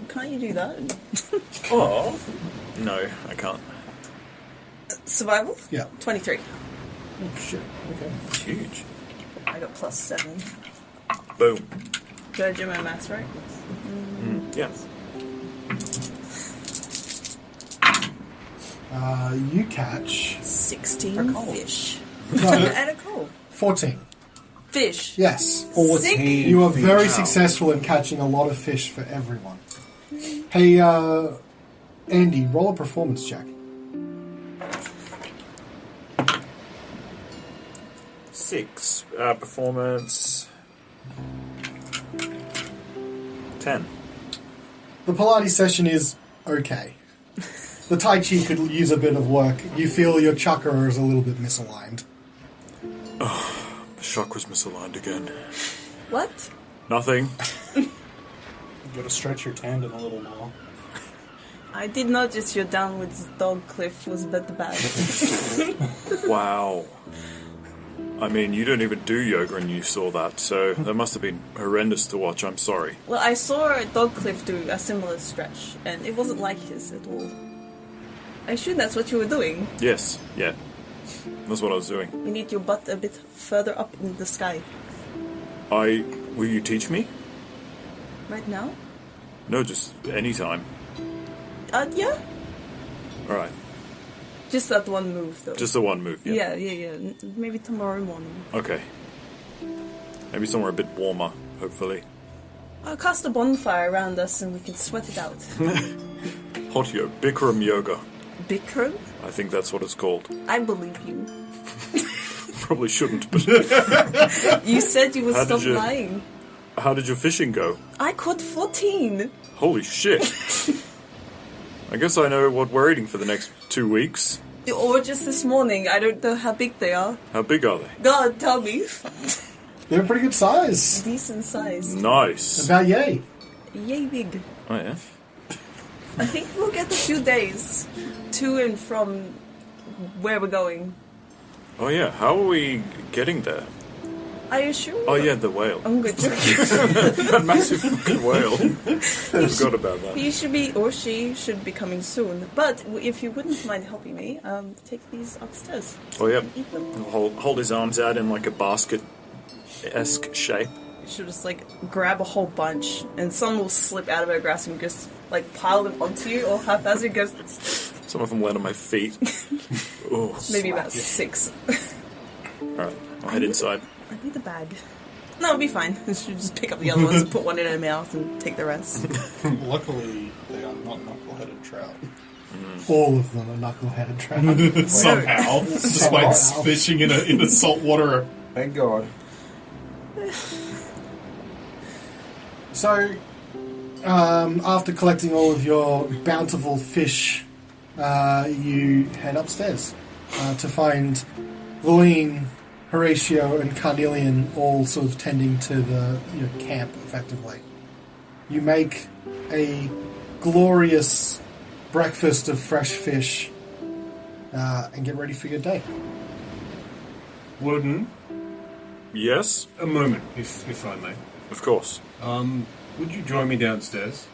Can't you do that? Oh. No, I can't. Survival? Yeah. 23. Oh, shit. Okay. It's huge. I got +7. Boom. Did I do my maths right? Yeah. You catch 16 fish. no, And a coal. 14. Fish. Yes. 14. You are very Wow. successful in catching a lot of fish for everyone. Hey, Andy, roll a performance check. 6. Performance... 10. The Pilates session is okay. The Tai Chi could use a bit of work. You feel your chakra is a little bit misaligned. The shock was misaligned again. What? Nothing. Gotta stretch your tendon a little more. I did notice your downwards dog cliff was a bit bad. Wow. I mean, you don't even do yoga and you saw that, so that must have been horrendous to watch. I'm sorry. Well, I saw a dog cliff do a similar stretch, and it wasn't like his at all. I assume that's what you were doing. Yes, yeah. That's what I was doing. You need your butt a bit further up in the sky. Will you teach me? Right now? No, just anytime. Yeah? Alright. Just that one move, though. Just the one move, yeah. Yeah. Maybe tomorrow morning. Okay. Maybe somewhere a bit warmer, hopefully. I'll cast a bonfire around us and we can sweat it out. Hot yoga. Bikram yoga. Bikram? I think that's what it's called. I believe you. Probably shouldn't, but... You said you would How stop did you- lying. How did your fishing go? I caught 14. Holy shit. I guess I know what we're eating for the next 2 weeks. Or just this morning. I don't know how big they are. How big are they? God, tell me. They're a pretty good size. Decent size. Nice. About yay. Yay big. Oh, yeah? I think we'll get a few days to and from where we're going. Oh, yeah. How are we getting there? I assume. Oh, yeah, the whale. I'm good. That massive fucking whale. I forgot about that. He should be, or she should be coming soon. But if you wouldn't mind helping me, take these upstairs. Oh, yeah. Eat them. Hold his arms out in like a basket-esque shape. You should just grab a whole bunch, and some will slip out of her grasp and just pile them onto you, or haphazard goes. Some of them land on my feet. Oh, Maybe about 6. Alright, I'll head inside. I need the bag. No, it'll be fine. You should just pick up the other ones and put one in her mouth and take the rest. Luckily, they are not knuckle-headed trout. All of them are knuckle-headed trout. Somehow, despite fishing in a saltwater. Thank God. So, after collecting all of your bountiful fish, you head upstairs to find Louine, Horacio, and Carnelian all sort of tending to the camp, effectively. You make a glorious breakfast of fresh fish and get ready for your day. Wodun, Yes? a moment, if I may. Of course. Would you join me downstairs?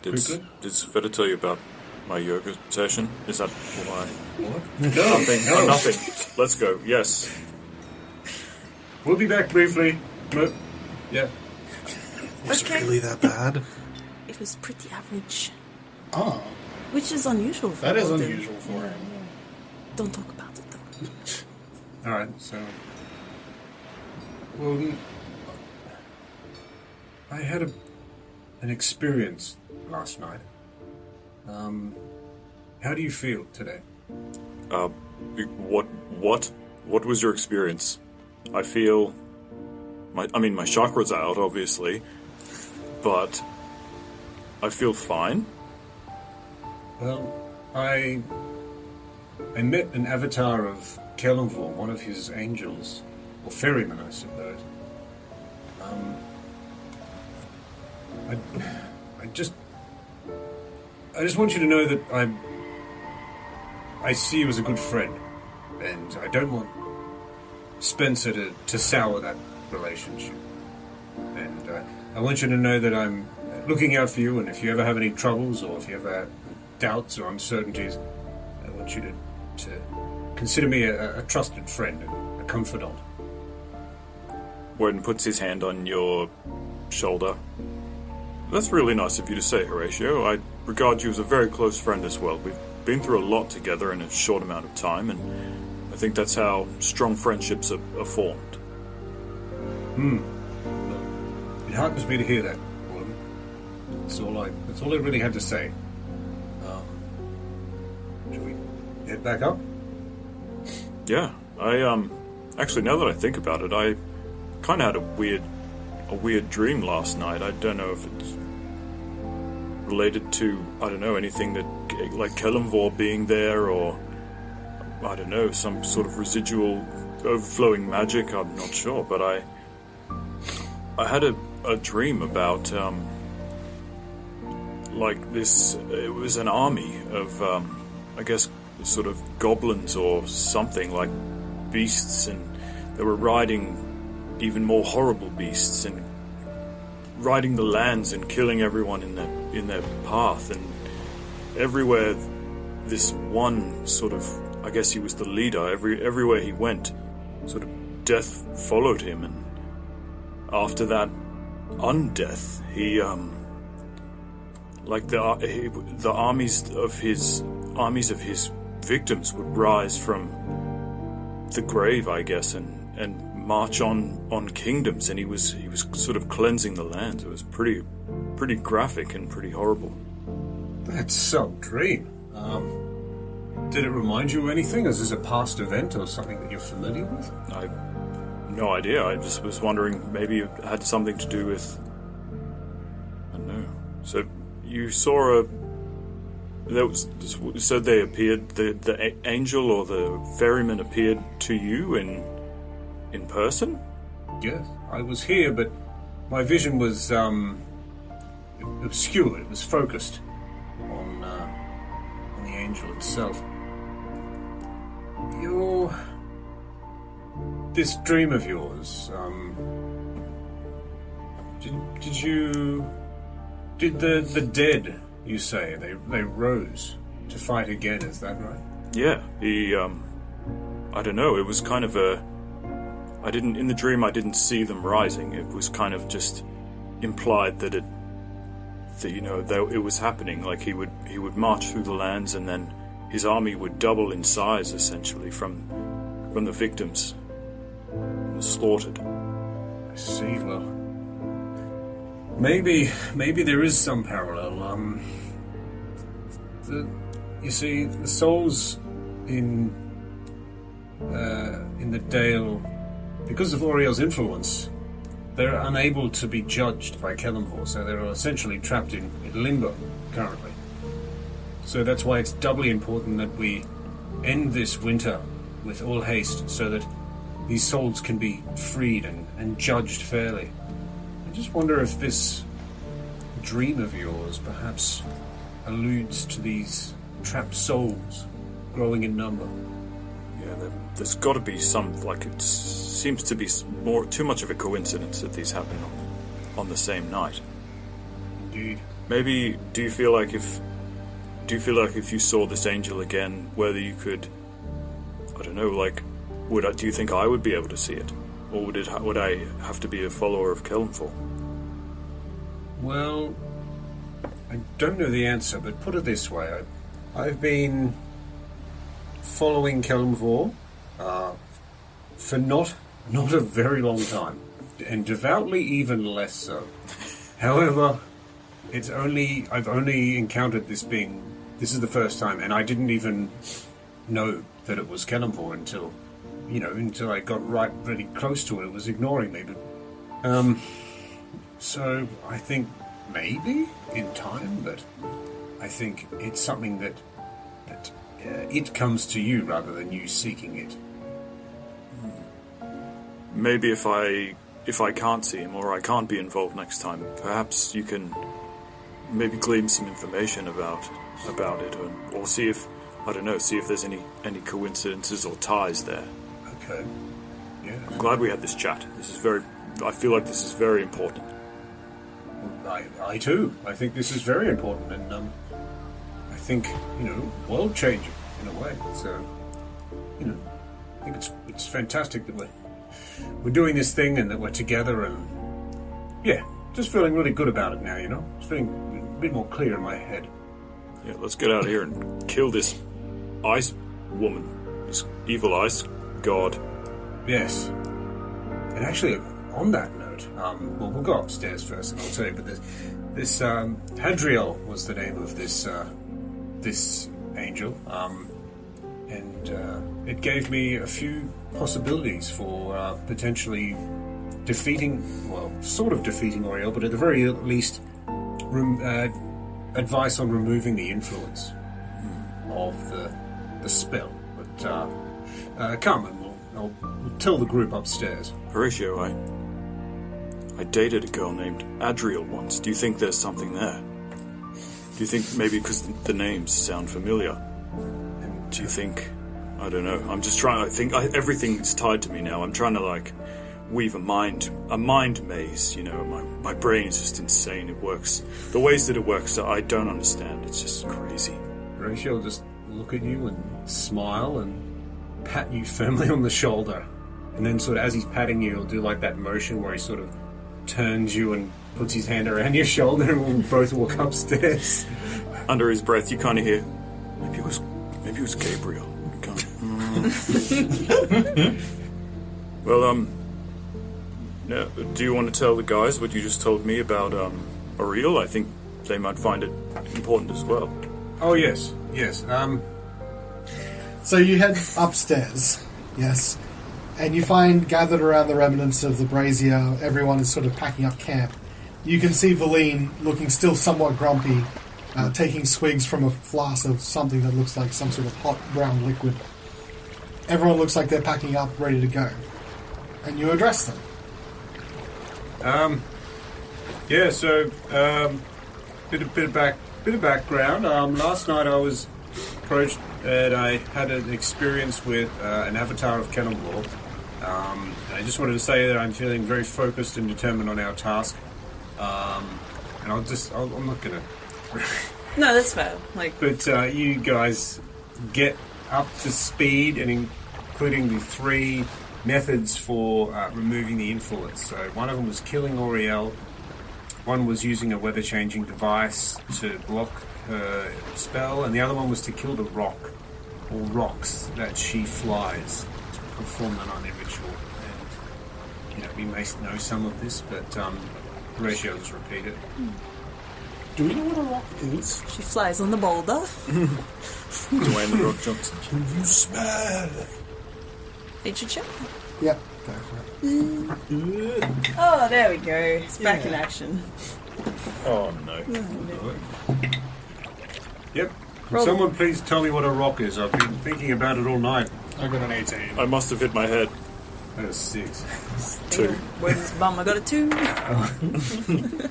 Did Quickly? Svieta tell you about my yoga session? Is that why? What? Nothing. No. Nothing. Let's go. Yes. We'll be back briefly. No. Yeah. Was Okay. it really that bad? It was pretty average, Oh, which is unusual for that is Wodun. unusual for him. Don't talk about it, though. Alright, so... Well, I had an experience last night. How do you feel today? What was your experience? I feel... my chakras are out, obviously. But... I feel fine. Well, I met an avatar of Callan, one of his angels. Or Ferryman, I suppose. I just want you to know that I see you as a good friend, and I don't want Spencer to sour that relationship. And I want you to know that I'm looking out for you, and if you ever have any troubles, or if you ever have doubts or uncertainties, I want you to consider me a trusted friend and a confidant. Wodun puts his hand on your shoulder. That's really nice of you to say, Horatio. I regard you as a very close friend as well. We've been through a lot together in a short amount of time, and I think that's how strong friendships are formed. It heartens me to hear that, Wodun. That's all I really had to say. Should we head back up? Yeah, actually, now that I think about it, I kind of had a weird dream last night. I don't know if it's related to, anything that, like Kellenvor being there, or, I don't know, some sort of residual overflowing magic, I'm not sure, but I had a dream about like this. It was an army of, I guess, sort of goblins or something, like beasts, and they were riding even more horrible beasts and riding the lands and killing everyone in their path. And everywhere, this one sort of, I guess he was the leader. Everywhere he went, sort of death followed him, and after that undeath, he like the armies of his victims would rise from the grave, I guess, and march on kingdoms, and he was sort of cleansing the lands. It was pretty graphic and pretty horrible. That's so dream. Did it remind you of anything? Is this a past event or something that you're familiar with? I no idea. I just was wondering, maybe it had something to do with, I don't know. So you saw so they appeared, the angel or the ferryman appeared to you in person? Yes, I was here, but my vision was obscured. It was focused on the angel itself. This dream of yours, did the dead, you say, they rose to fight again, is that right? Yeah, he, I don't know, it was kind of in the dream I didn't see them rising. It was kind of just implied that it was happening. Like he would march through the lands, and then his army would double in size, essentially, from the victims slaughtered. I see. Well, maybe there is some parallel. You see, the souls in the Dale, because of Oriel's influence, they're unable to be judged by Kellenvor, so they're essentially trapped in limbo currently. So that's why it's doubly important that we end this winter with all haste, so that these souls can be freed and judged fairly. I just wonder if this dream of yours perhaps alludes to these trapped souls growing in number. Yeah, there's got to be some, like, it seems to be too much of a coincidence that these happen on the same night. Indeed. Maybe, do you feel like if you saw this angel again, whether you could, I don't know, like, do you think I would be able to see it? Or would I have to be a follower of Kellenvor? Well, I don't know the answer, but put it this way. I've been following Kellenvor for not a very long time, and devoutly even less so. However, I've only encountered this is the first time, and I didn't even know that it was Kellenvor until I got really close to it. It was ignoring me, but so I think maybe in time, but I think it's something that it comes to you rather than you seeking it. Maybe if I can't see him, or I can't be involved next time, perhaps you can maybe glean some information about it, or see if there's any coincidences or ties there. Okay. Yeah. I'm glad we had this chat. I feel like this is very important. I too. I think this is very important, and I think world changing in a way. So I think it's fantastic that we're doing this thing and that we're together, and yeah, just feeling really good about it now. It's feeling a bit more clear in my head. Yeah, let's get out of here and kill this ice woman, this evil ice god. Yes. And actually, on that note, we'll go upstairs first, and I'll tell you. But this Hadriel was the name of this angel, and it gave me a few possibilities for potentially sort of defeating Oriel, but at the very least, advice on removing the influence of the spell. But come, and I'll tell the group upstairs. Horacio, I dated a girl named Adriel once. Do you think there's something there? Do you think maybe because the names sound familiar? And do you think... I don't know. I'm just trying to think... everything's tied to me now. I'm trying to, like, weave a mind maze, you know. My brain is just insane. It works. The ways that it works, I don't understand. It's just crazy. Horacio will just look at you and smile and pat you firmly on the shoulder. And then sort of as he's patting you, he'll do like that motion where he sort of turns you and puts his hand around your shoulder and we'll both walk upstairs. Under his breath, you kind of hear, maybe it was Gabriel. You can't- Well, now, do you want to tell the guys what you just told me about Ariel? I think they might find it important as well. Oh, yes. So you head upstairs, yes, and you find gathered around the remnants of the brazier, everyone is sort of packing up camp. You can see Valine looking still somewhat grumpy, taking swigs from a flask of something that looks like some sort of hot brown liquid. Everyone looks like they're packing up, ready to go. And you address them. Bit of background. Last night I was approached and I had an experience with an avatar of Cannonball. I just wanted to say that I'm feeling very focused and determined on our task. And I'm not gonna... No, that's fair. But you guys get up to speed, and including the 3 methods for removing the influence. So one of them was killing Oriel, one was using a weather-changing device to block her spell, and the other one was to kill the rock, or rocks, that she flies, to perform the nightly ritual. And, we may know some of this, but Horacio just repeat it. Do we know what a rock is? She flies on the boulder. Dwayne The Rock Johnson. Can you smell? Nature check. Yep, go for it. Oh, there we go. It's back in action. Oh, no. Yep. Can someone please tell me what a rock is? I've been thinking about it all night. I got an 18. I must have hit my head. That is 6. 2. Where's bum? I got a 2.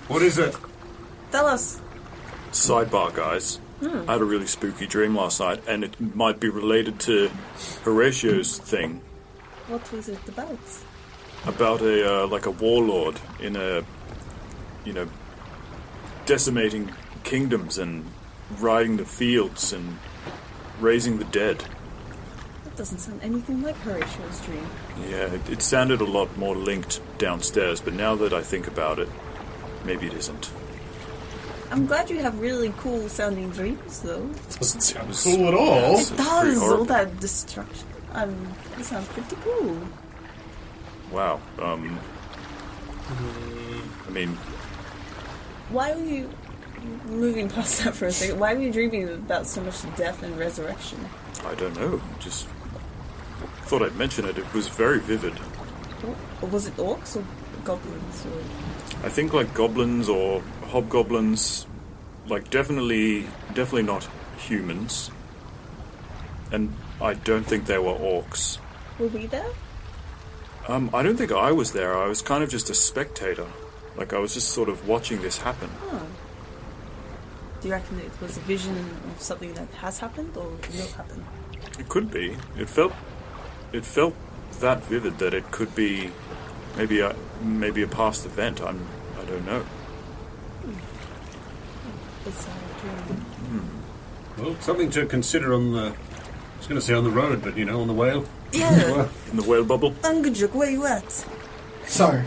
What is it? Tell us. Sidebar, guys. I had a really spooky dream last night, and it might be related to Horacio's thing What was it about? about a warlord in a, decimating kingdoms and riding the fields and raising the dead. That doesn't sound anything like Horacio's dream. Yeah, it sounded a lot more linked downstairs, but now that I think about it, maybe it isn't. I'm glad you have really cool sounding dreams, though. Doesn't sound cool at all. It's It pretty does, all horrible. that destruction. It sounds pretty cool. Wow. I mean, Why were you moving past that for a second? Why were you dreaming about so much death and resurrection? I don't know. Just thought I'd mention it. It was very vivid. Or was it orcs or goblins? Or... I think like goblins or hobgoblins, like definitely not humans. And I don't think they were orcs. Were we there? I don't think I was there. I was kind of just a spectator. Like I was just sort of watching this happen. Oh. Do you reckon it was a vision of something that has happened or will happen? It could be. It felt that vivid that it could be maybe a past event. I don't know. It's a dream. Well, something to consider on the... I was going to say on the road, but, on the whale. Yeah. In the whale bubble. Ungajuk, where you at? So,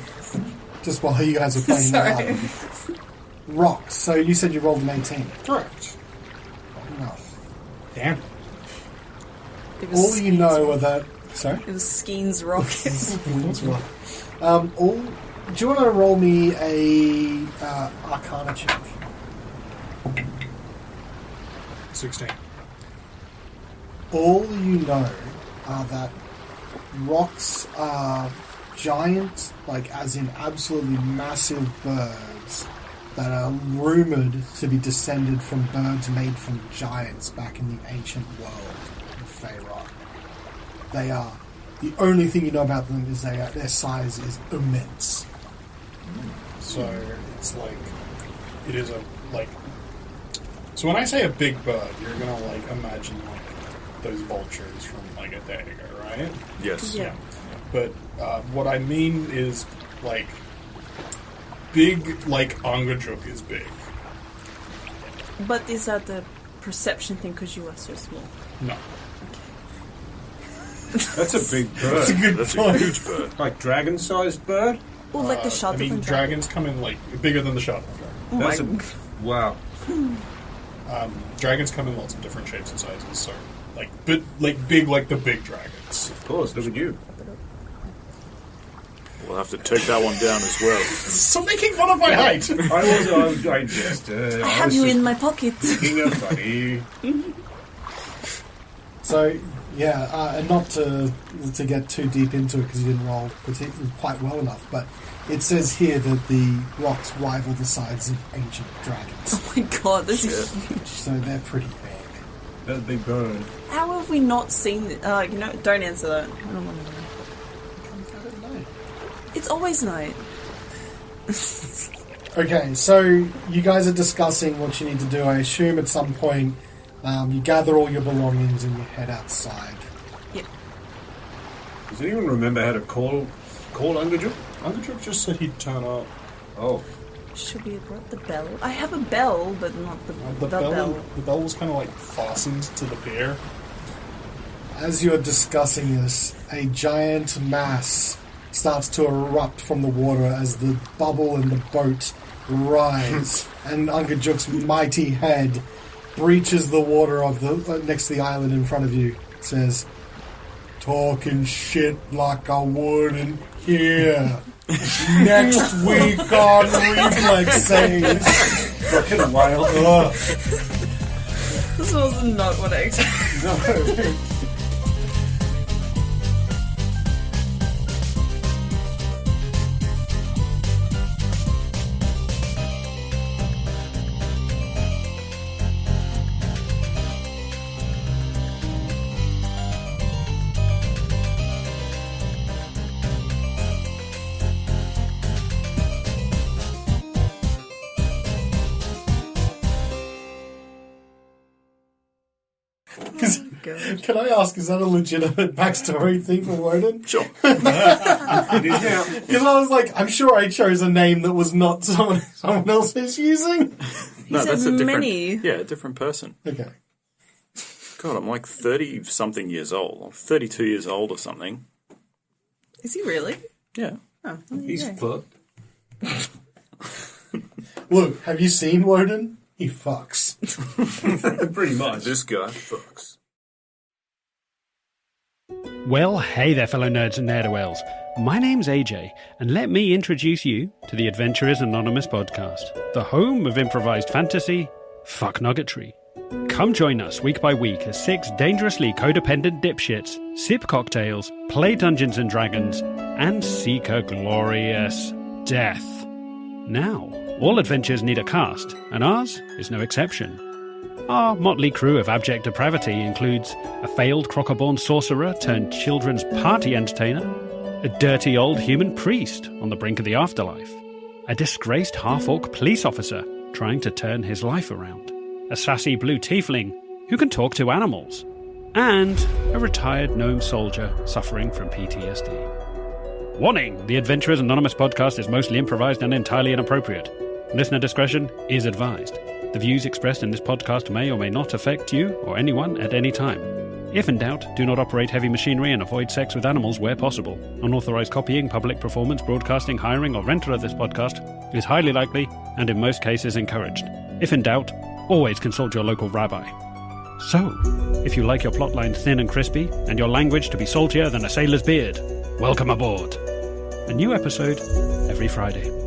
just while you guys are playing that Sorry. out, rocks. So you said you rolled an 18. Correct. Not enough. Damn. It was All you Skeen's know rock. are that... Sorry? It was Skeen's rock. Do you want to roll me a Arcana check? 16. All you know are that rocks are giant, as in absolutely massive birds that are rumoured to be descended from birds made from giants back in the ancient world of Feyre. They are. The only thing you know about them is their size is immense. So it's it is So when I say a big bird, you're gonna like imagine like those vultures from like a Dagger, right? Yes. Yeah. But what I mean is like big, like Angajuk is big. But is that the perception thing because you are so small? No. That's a big bird. That's a good That's point. a huge bird. Like dragon-sized bird? Or like the I shuttle mean, from dragons come in like bigger than the shuttle. Oh That's my- wow. Dragons come in lots of different shapes and sizes. So like, but like big, like the big dragons. Of course, look at you. We'll have to take that one down as well. Stop making fun of my height. I just... I have you in my pocket. Being funny. So, yeah, and not to get too deep into it because you didn't roll quite well enough, but it says here that the rocks rival the size of ancient dragons. Oh my god, this is huge. So they're pretty big. That's a big bird. How have we not seen it? You know, don't answer that. I don't want to know. It's always night. Okay, so you guys are discussing what you need to do. I assume at some point you gather all your belongings and you head outside. Yep. Does anyone remember how to call Angajuk? Angajuk just said he'd turn up. Oh. Should we have brought the bell? I have a bell, but not the bell. The bell was kind of like fastened to the pier. As you are discussing this, a giant mass starts to erupt from the water as the bubble and the boat rise, and Angajuk's mighty head breaches the water of the next to the island in front of you. It says, "Talking shit like I wouldn't hear." Next week on Reflex saves. Fucking wild. This was not what I expected. No. Can I ask, is that a legitimate backstory thing for Wodun? Sure. It is now. Because I was like, I'm sure I chose a name that was not someone else is using. No, said that's a different. many. Yeah, a different person. Okay. God, I'm like 30-something years old. I'm 32 years old or something. Is he really? Yeah. Oh, well, He's yeah. fucked. Look, have you seen Wodun? He fucks. Pretty much. This guy fucks. Well, hey there, fellow nerds and ne'er-do-wells. My name's AJ, and let me introduce you to the Adventurers Anonymous podcast, the home of improvised fantasy, fuck-nuggetry. Come join us week by week as 6 dangerously codependent dipshits sip cocktails, play Dungeons and Dragons, and seek a glorious death. Now, all adventures need a cast, and ours is no exception. Our motley crew of abject depravity includes a failed crocoborn sorcerer turned children's party entertainer, a dirty old human priest on the brink of the afterlife, a disgraced half-orc police officer trying to turn his life around, a sassy blue tiefling who can talk to animals, and a retired gnome soldier suffering from PTSD. Warning! The Adventurers Anonymous podcast is mostly improvised and entirely inappropriate. Listener discretion is advised. The views expressed in this podcast may or may not affect you or anyone at any time. If in doubt, do not operate heavy machinery and avoid sex with animals where possible. Unauthorized copying, public performance, broadcasting, hiring, or rental of this podcast is highly likely and in most cases encouraged. If in doubt, always consult your local rabbi. So, if you like your plotline thin and crispy and your language to be saltier than a sailor's beard, welcome aboard. A new episode every Friday.